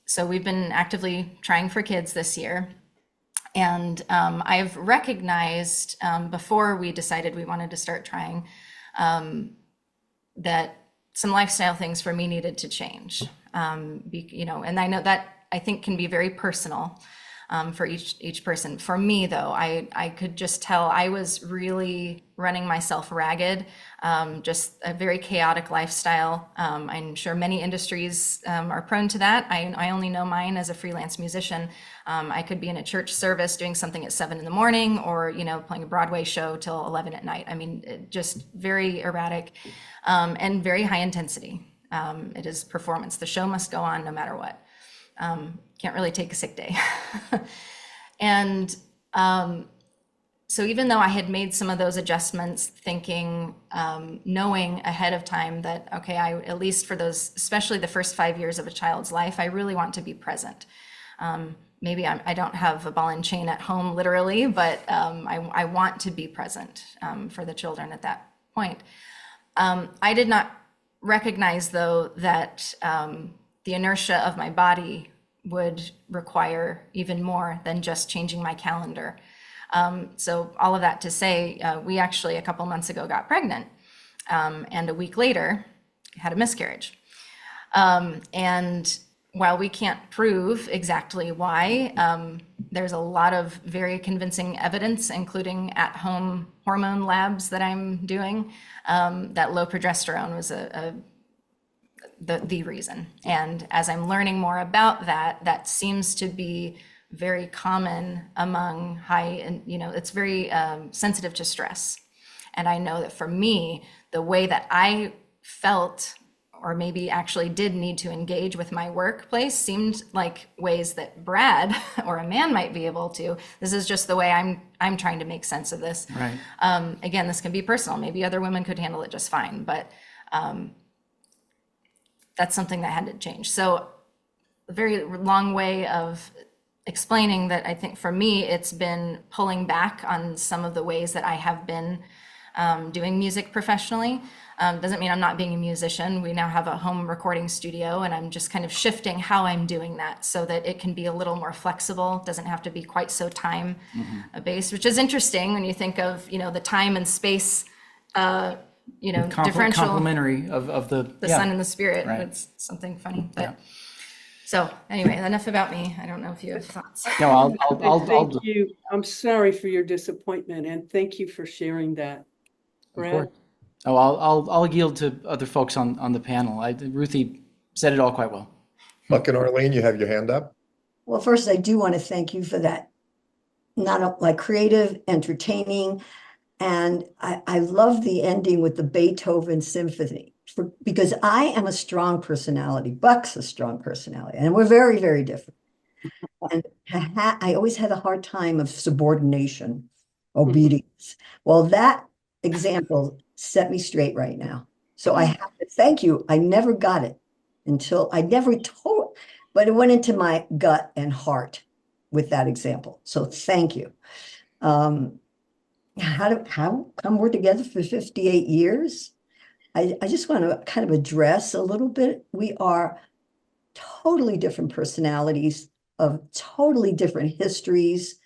So we've been actively trying for kids this year. And I've recognized before we decided we wanted to start trying that some lifestyle things for me needed to change. And I know that I think can be very personal for each person. For me, though, I could just tell I was really running myself ragged, just a very chaotic lifestyle. I'm sure many industries are prone to that. I only know mine as a freelance musician. I could be in a church service doing something at 7 in the morning, or playing a Broadway show till 11 at night. I mean, just very erratic and very high intensity. It is performance. The show must go on no matter what. Can't really take a sick day. And so even though I had made some of those adjustments, thinking, knowing ahead of time that, okay, at least for those, especially the first 5 years of a child's life, I really want to be present. Maybe I don't have a ball and chain at home literally, but I want to be present for the children at that point. I did not recognize, though, that the inertia of my body would require even more than just changing my calendar. So all of that to say, we actually a couple months ago got pregnant, and a week later had a miscarriage. And while we can't prove exactly why, there's a lot of very convincing evidence, including at-home hormone labs that I'm doing, that low progesterone was the reason. And as I'm learning more about that seems to be very common among it's very sensitive to stress. And I know that for me, the way that I felt, or maybe actually did need to engage with my workplace, seemed like ways that Brad or a man might be able to. This is just the way I'm trying to make sense of this. Right. Again, this can be personal. Maybe other women could handle it just fine, but that's something that had to change. So a very long way of explaining that I think for me, it's been pulling back on some of the ways that I have been doing music professionally. Doesn't mean I'm not being a musician. We now have a home recording studio, and I'm just kind of shifting how I'm doing that so that it can be a little more flexible. Doesn't have to be quite so time based, which is interesting when you think of, the time and space, differential. Complementary of the sun and the spirit. Right. It's something funny, but so anyway, enough about me. I don't know if you have thoughts. No, I'll Thank you. I'm sorry for your disappointment, and thank you for sharing that. Of course. Oh, I'll yield to other folks on the panel. Ruthie said it all quite well. Buck and Arlene, you have your hand up. Well, first, I do want to thank you for that. Not like creative, entertaining, and I love the ending with the Beethoven symphony, because I am a strong personality. Buck's a strong personality, and we're very, very different. And I always had a hard time of subordination, obedience. Well, that example set me straight right now. So I have to thank you. I never got it until I never told, but it went into my gut and heart with that example. So thank you. How come we're together for 58 years? I just want to kind of address a little bit. We are totally different personalities of totally different histories,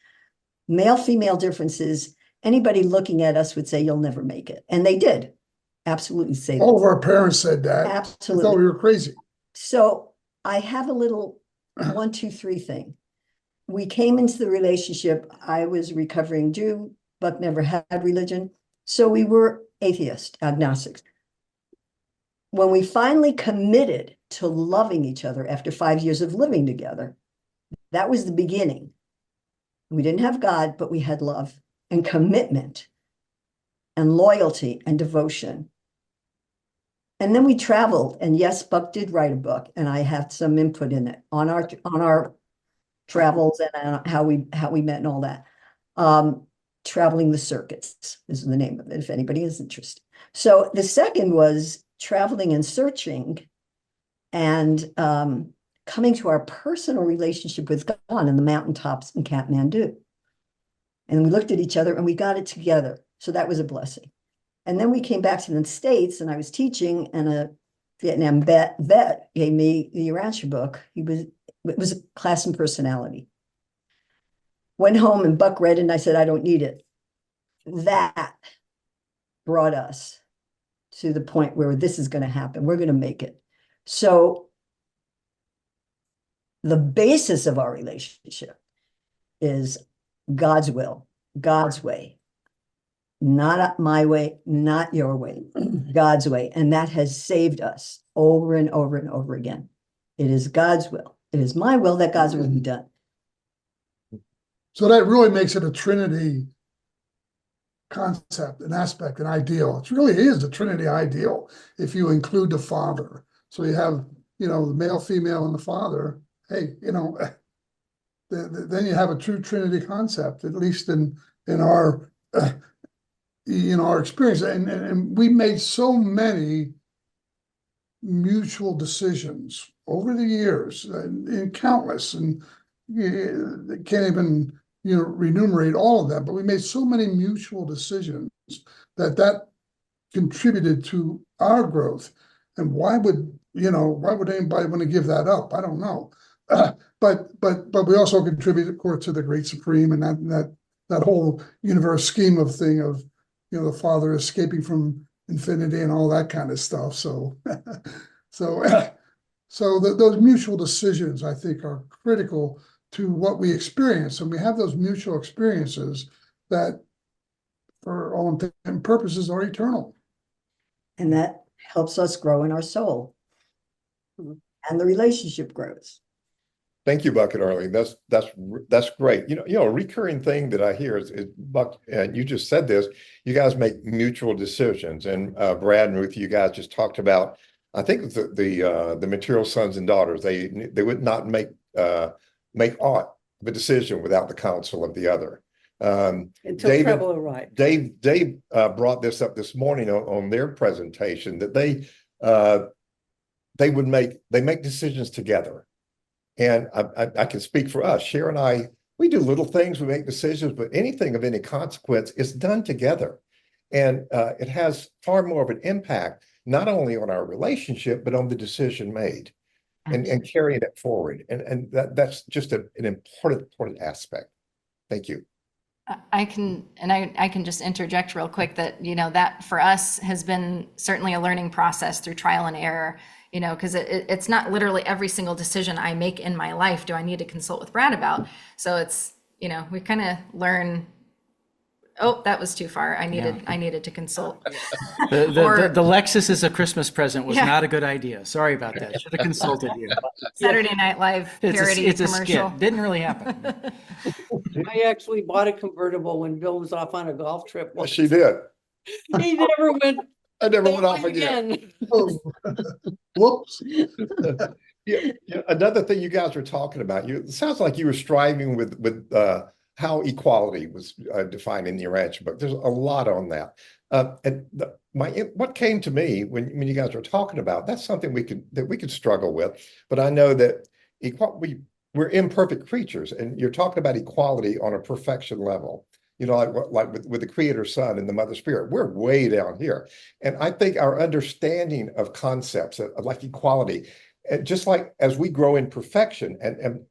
male-female differences. Anybody looking at us would say, you'll never make it. And they did absolutely say All that. of our parents said that. I Absolutely. thought we were crazy. So I have a little 1, 2, 3 thing. We came into the relationship. I was a recovering Jew. Buck never had religion. So we were atheist, agnostics. When we finally committed to loving each other after 5 years of living together, that was the beginning. We didn't have God, but we had love and commitment and loyalty and devotion. And then we traveled, and yes, Buck did write a book, and I had some input in it on our travels and how we met and all that. Traveling the Circuits is the name of it, if anybody is interested. So the second was traveling and searching and coming to our personal relationship with God in the mountaintops in Kathmandu. And we looked at each other and we got it together. So that was a blessing. And then we came back to the States and I was teaching, and a Vietnam vet gave me the Urantia book. It was a class in personality. Went home and Buck read it and I said, I don't need it. That brought us to the point where this is going to happen. We're going to make it. So the basis of our relationship is God's will, God's way. Not my way, not your way, God's way. And that has saved us over and over and over again. It is God's will. It is my will that God's will be done. So that really makes it a Trinity concept, an aspect, an ideal. It really is a Trinity ideal if you include the Father. So you have, the male, female, and the Father. Hey, then you have a true Trinity concept, at least in our our experience. And we made so many mutual decisions over the years, in countless, and can't even remunerate all of them, but we made so many mutual decisions that contributed to our growth. And why would anybody want to give that up? I don't know. But we also contribute, of course, to the Great Supreme and that whole universe scheme of thing of the Father escaping from infinity and all that kind of stuff. So those mutual decisions, I think, are critical to what we experience. And we have those mutual experiences that, for all intents and purposes, are eternal. And that helps us grow in our soul. And the relationship grows. Thank you, Buck and Arlene. That's great. A recurring thing that I hear is Buck, and you just said this, you guys make mutual decisions. And Brad and Ruthie, you guys just talked about, I think the material sons and daughters, they would not make aught of a decision without the counsel of the other. Until trouble arrived. Dave brought this up this morning on their presentation, that they make decisions together. And I can speak for us. Cher and I, we do little things, we make decisions, but anything of any consequence is done together. And it has far more of an impact, not only on our relationship, but on the decision made and carrying it forward. And that's just an important aspect. Thank you. I can just interject real quick that, that for us has been certainly a learning process through trial and error, because it's not literally every single decision I make in my life do I need to consult with Brad about. So it's, we kind of learn, oh, that was too far. I needed to consult. The Lexus is a Christmas present was not a good idea. Sorry about that. Should have consulted you. Saturday Night Live parody it's commercial. A skit. Didn't really happen. I actually bought a convertible when Bill was off on a golf trip. Well, she did. He never went. I never went off again. Oh, whoops. Yeah. Another thing you guys were talking about, it sounds like you were striving with how equality was defined in the Urantia book. There's a lot on that. And what came to me when you guys were talking about, that's something we could struggle with. But I know that we're imperfect creatures, and you're talking about equality on a perfection level. Like with the Creator Son and the Mother Spirit, we're way down here. And I think our understanding of concepts of like equality, just like as we grow in perfection and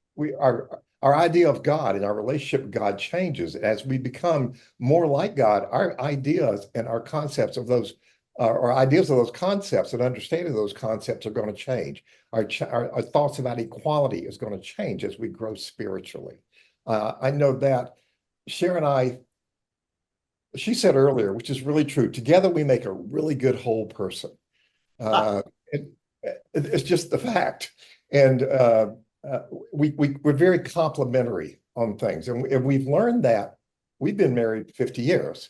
our idea of God and our relationship with God changes. As we become more like God, our ideas and our concepts of those, our ideas of those concepts and understanding of those concepts are going to change. Our thoughts about equality is going to change as we grow spiritually. I know that Cher and I, she said earlier, which is really true, together we make a really good whole person. It's just the fact. And we're very complementary on things. And we've learned that. We've been married 50 years,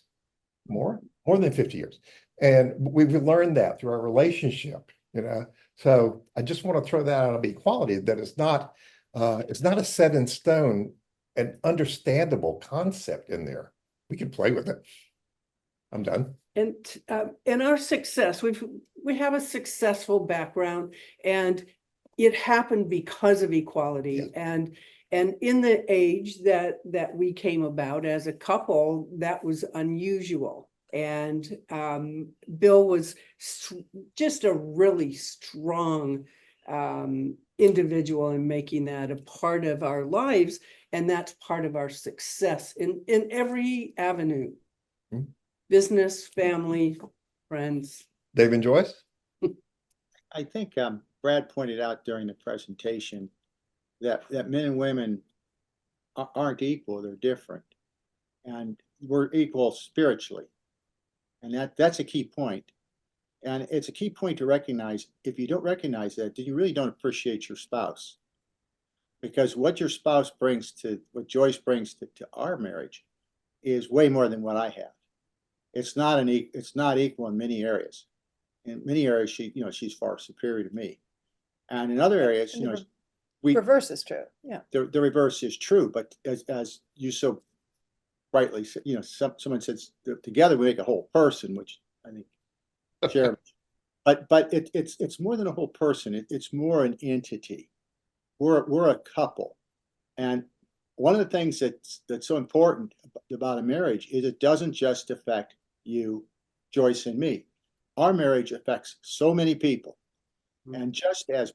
more than 50 years. And we've learned that through our relationship, So I just want to throw that out of equality, that it's not a set in stone, an understandable concept in there. We can play with it. I'm done. And our success, we have a successful background, and it happened because of equality. Yeah. And And in the age that we came about as a couple, that was unusual. And Bill was just a really strong individual in making that a part of our lives. And that's part of our success in every avenue. Business, family, friends. Dave and Joyce? I think Brad pointed out during the presentation that men and women aren't equal, they're different. And we're equal spiritually. And that's a key point. And it's a key point to recognize. If you don't recognize that, then you really don't appreciate your spouse. Because what your spouse brings to, what Joyce brings to our marriage is way more than what I have. It's not equal in many areas. In many areas, she's far superior to me. And in other areas, Reverse is true. Yeah. The reverse is true. But as you so rightly said, someone says together we make a whole person, which I think share. But it's more than a whole person. It's more an entity. We're a couple. And one of the things that's so important about a marriage is it doesn't just affect you, Joyce, and me. Our marriage affects so many people. And just as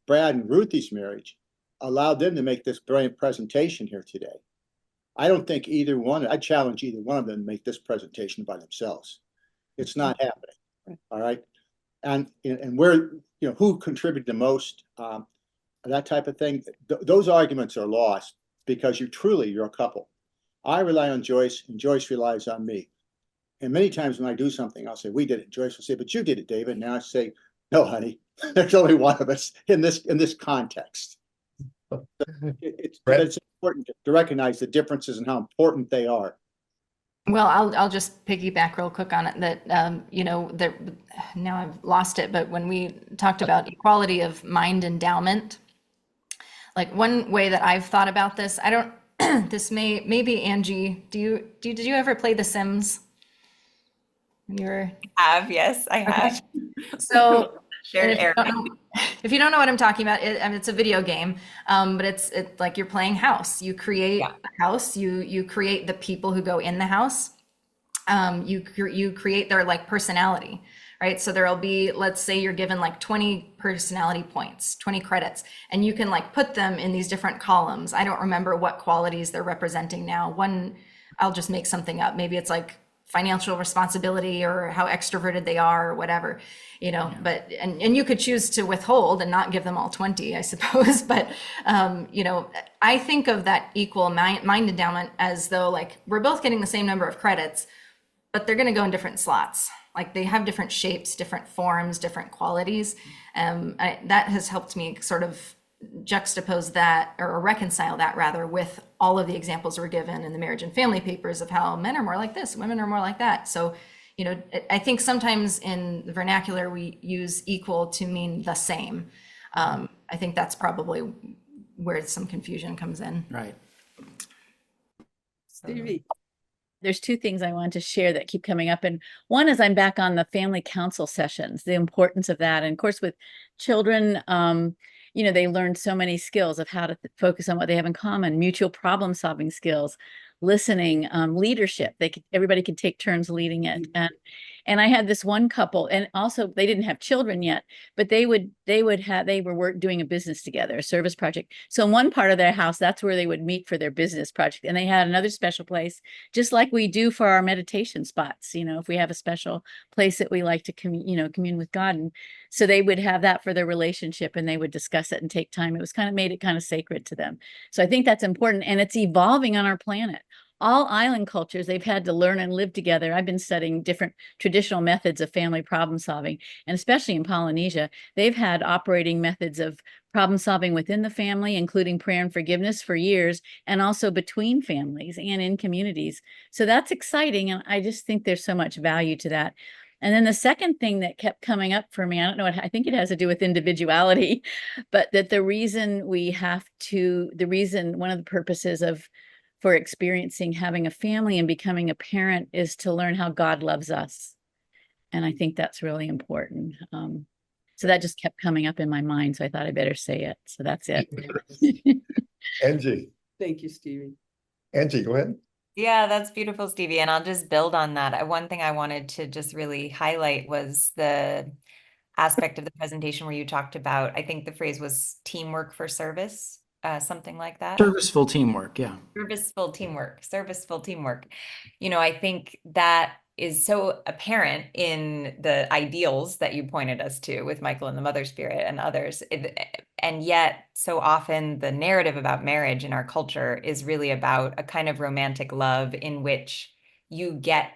Brad and Ruthie's marriage allowed them to make this brilliant presentation here today, I don't think I challenge either one of them to make this presentation by themselves. It's not happening. All right. And where, who contributed the most, that type of thing, those arguments are lost because you're a couple. I rely on Joyce and Joyce relies on me. And many times when I do something, I'll say, we did it. Joyce will say, but you did it, David. Now I say, no, honey, there's only one of us in this context. It's important to recognize the differences and how important they are. Well, I'll just piggyback real quick on it that, that now I've lost it, but when we talked about equality of mind endowment, like one way that I've thought about this, I don't, this maybe Angie, did you ever play The Sims? When you were... Yes, I have. Okay. So shared area. If you don't know what I'm talking about, it's a video game, but it's like you're playing house. You create a house. You create the people who go in the house. You create their like personality, right? So there'll be, let's say you're given like 20 personality points, 20 credits, and you can like put them in these different columns. I don't remember what qualities they're representing now. One, I'll just make something up. Maybe it's like financial responsibility or how extroverted they are or whatever, but, and you could choose to withhold and not give them all 20, I suppose. But, I think of that equal mind endowment as though like we're both getting the same number of credits, but they're going to go in different slots. Like they have different shapes, different forms, different qualities. That has helped me sort of juxtapose that or reconcile that rather with all of the examples we're given in the marriage and family papers of how men are more like this, women are more like that. So, I think sometimes in the vernacular, we use equal to mean the same. I think that's probably where some confusion comes in. Right. Stevie. There's two things I want to share that keep coming up. And one is I'm back on the family council sessions, the importance of that. And of course, with children, they learn so many skills of how to focus on what they have in common, mutual problem solving skills, listening, leadership. Everybody could take turns leading it. And I had this one couple, and also they didn't have children yet, but they were doing a business together, a service project. So in one part of their house, that's where they would meet for their business project. And they had another special place, just like we do for our meditation spots. If we have a special place that we like to commune with God. And so they would have that for their relationship and they would discuss it and take time. It was made it kind of sacred to them. So I think that's important, and it's evolving on our planet. All island cultures, they've had to learn and live together. I've been studying different traditional methods of family problem solving, and especially in Polynesia, they've had operating methods of problem solving within the family, including prayer and forgiveness for years, and also between families and in communities. So that's exciting, and I just think there's so much value to that. And then the second thing that kept coming up for me, I don't know, I think it has to do with individuality, but that one of the purposes for experiencing having a family and becoming a parent is to learn how God loves us. And I think that's really important. So that just kept coming up in my mind. So I thought I better say it. So that's it. Angie, Thank you, Stevie. Angie, go ahead. Yeah, that's beautiful, Stevie. And I'll just build on that. One thing I wanted to just really highlight was the aspect of the presentation where you talked about, I think the phrase was teamwork for service, something like that. Serviceful teamwork, yeah. Serviceful teamwork, serviceful teamwork. I think that is so apparent in the ideals that you pointed us to with Michael and the Mother Spirit and others. And yet, so often the narrative about marriage in our culture is really about a kind of romantic love in which you get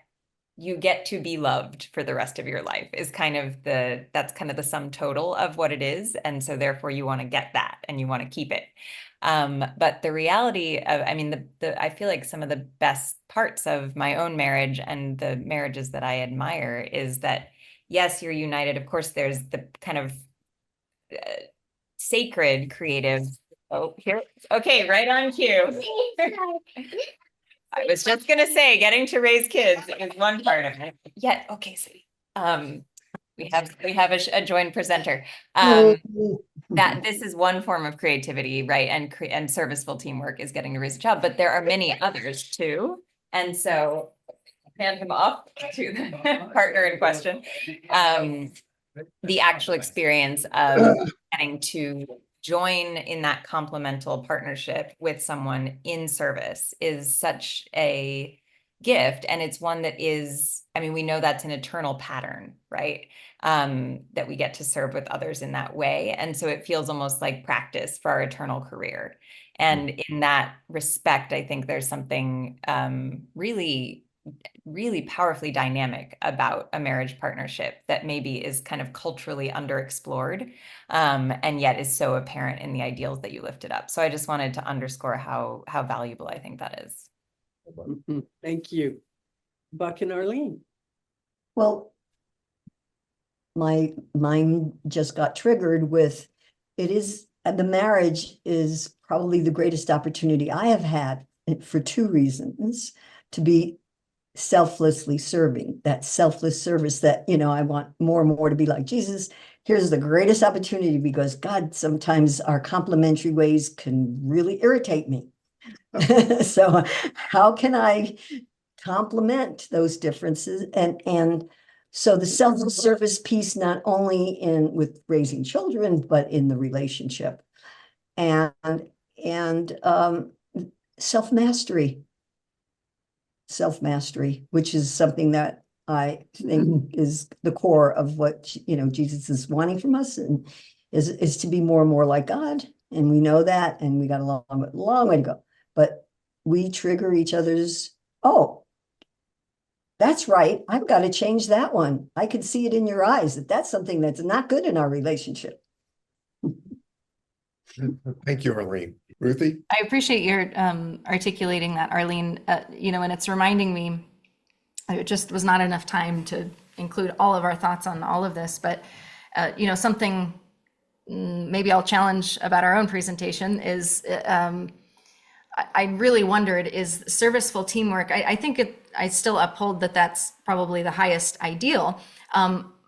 to be loved for the rest of your life is that's kind of the sum total of what it is. And so therefore you want to get that and you want to keep it. But the reality of, I feel like some of the best parts of my own marriage and the marriages that I admire is that, yes, you're united. Of course, there's the kind of sacred creative. Oh, here. Okay, right on cue. I was just gonna say, getting to raise kids is one part of it. Yeah, okay, so we have a joint presenter. That this is one form of creativity, right? And serviceful teamwork is getting to raise a child, but there are many others too. And so hand him off to the partner in question. The actual experience of getting to join in that complemental partnership with someone in service is such a gift. And it's one that is, we know that's an eternal pattern, right? That we get to serve with others in that way. And so it feels almost like practice for our eternal career. And in that respect, I think there's something really, really powerfully dynamic about a marriage partnership that maybe is kind of culturally underexplored, and yet is so apparent in the ideals that you lifted up. So I just wanted to underscore how valuable I think that is. Thank you. Buck and Arlene. Well, my mind just got triggered with the marriage is probably the greatest opportunity I have had for two reasons: to be selflessly serving, that selfless service that, I want more and more to be like Jesus. Here's the greatest opportunity, because God, sometimes our complementary ways can really irritate me. So how can I complement those differences? And so the self-service piece, not only with raising children, but in the relationship, and self-mastery, which is something that I think is the core of what, Jesus is wanting from us, and is to be more and more like God. And we know that, and we got a long way to go, but we trigger each other's, oh, that's right, I've got to change that one. I could see it in your eyes that's something that's not good in our relationship. Thank you, Arlene. Ruthie? I appreciate your articulating that, Arlene. And it's reminding me, it just was not enough time to include all of our thoughts on all of this, but something maybe I'll challenge about our own presentation is I really wondered, is serviceful teamwork, I think I still uphold that that's probably the highest ideal.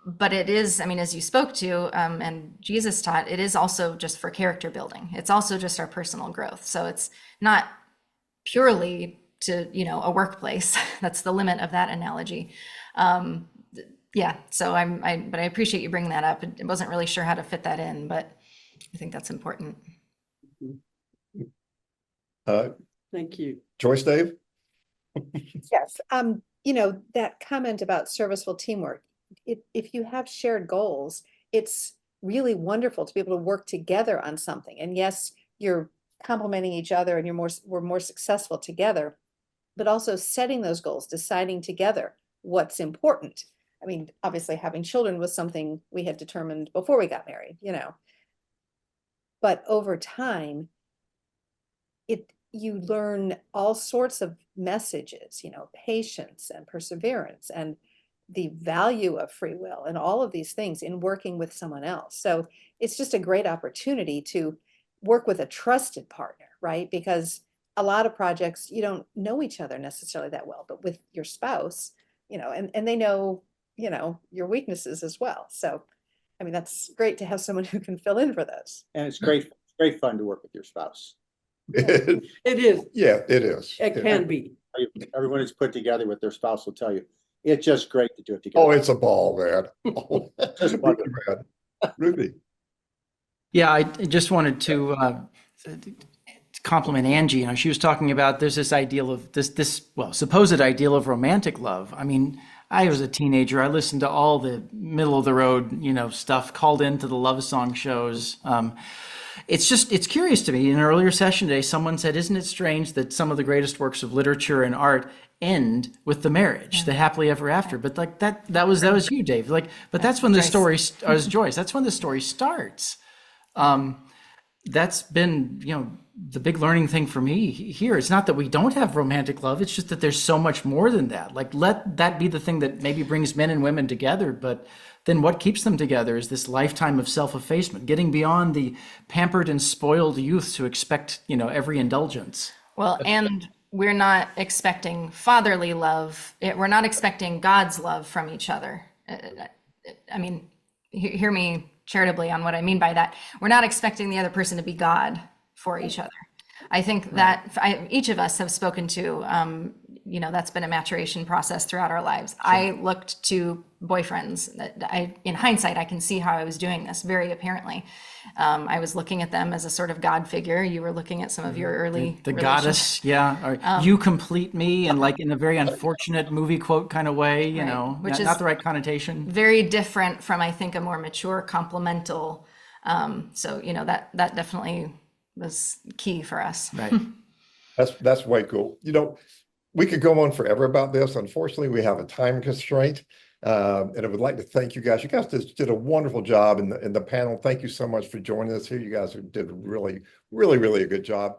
But it is, as you spoke to, and Jesus taught, it is also just for character building. It's also just our personal growth. So it's not purely to, a workplace. That's the limit of that analogy. Yeah. So but I appreciate you bringing that up. I wasn't really sure how to fit that in, but I think that's important. Thank you. Joyce, Dave? Yes. That comment about serviceful teamwork, if you have shared goals, it's really wonderful to be able to work together on something. And yes, you're complementing each other and we're more successful together, but also setting those goals, deciding together what's important. Obviously having children was something we had determined before we got married, but over time, you learn all sorts of messages, patience and perseverance and the value of free will and all of these things in working with someone else. So it's just a great opportunity to work with a trusted partner, right? Because a lot of projects, you don't know each other necessarily that well, but with your spouse, and they know, your weaknesses as well. So I mean, that's great to have someone who can fill in for this. And it's great fun to work with your spouse. It is, Yeah, it is. it can be. Everyone who's put together with their spouse will tell you, it's just great to do it Oh, together. it's a ball, man. Oh, Just Ruthie, wonderful. man. Ruthie. Yeah, I just wanted to compliment Angie. You know, she was talking about there's this ideal of this supposed ideal of romantic love. I mean, I was a teenager. I listened to all the middle of the road, stuff, called into the love song shows. It's curious to me. In an earlier session today, someone said, "Isn't it strange that some of the greatest works of literature and art end with the marriage, the happily ever after?" But like that was you, Dave. Like, but that's when the story, as Joyce, that's when the story starts. That's been, the big learning thing for me here. It's not that we don't have romantic love. It's just that there's so much more than that. Like, let that be the thing that maybe brings men and women together. But then what keeps them together is this lifetime of self-effacement, getting beyond the pampered and spoiled youths who expect, every indulgence. Well, and we're not expecting fatherly love. We're not expecting God's love from each other. I mean, hear me charitably on what I mean by that. We're not expecting the other person to be God for each other. I think that each of us have spoken to, that's been a maturation process throughout our lives. Sure. I looked to boyfriends that in hindsight, I can see how I was doing this very apparently. I was looking at them as a sort of God figure. You were looking at some of your early the goddess, yeah. Or you complete me, and like in a very unfortunate movie quote kind of way, which is not the right connotation. Very different from, I think, a more mature complemental. So that definitely was key for us. Right. That's way cool. We could go on forever about this. Unfortunately, we have a time constraint. And I would like to thank you guys. You guys did a wonderful job in the panel. Thank you so much for joining us here. You guys did really, really, really a good job.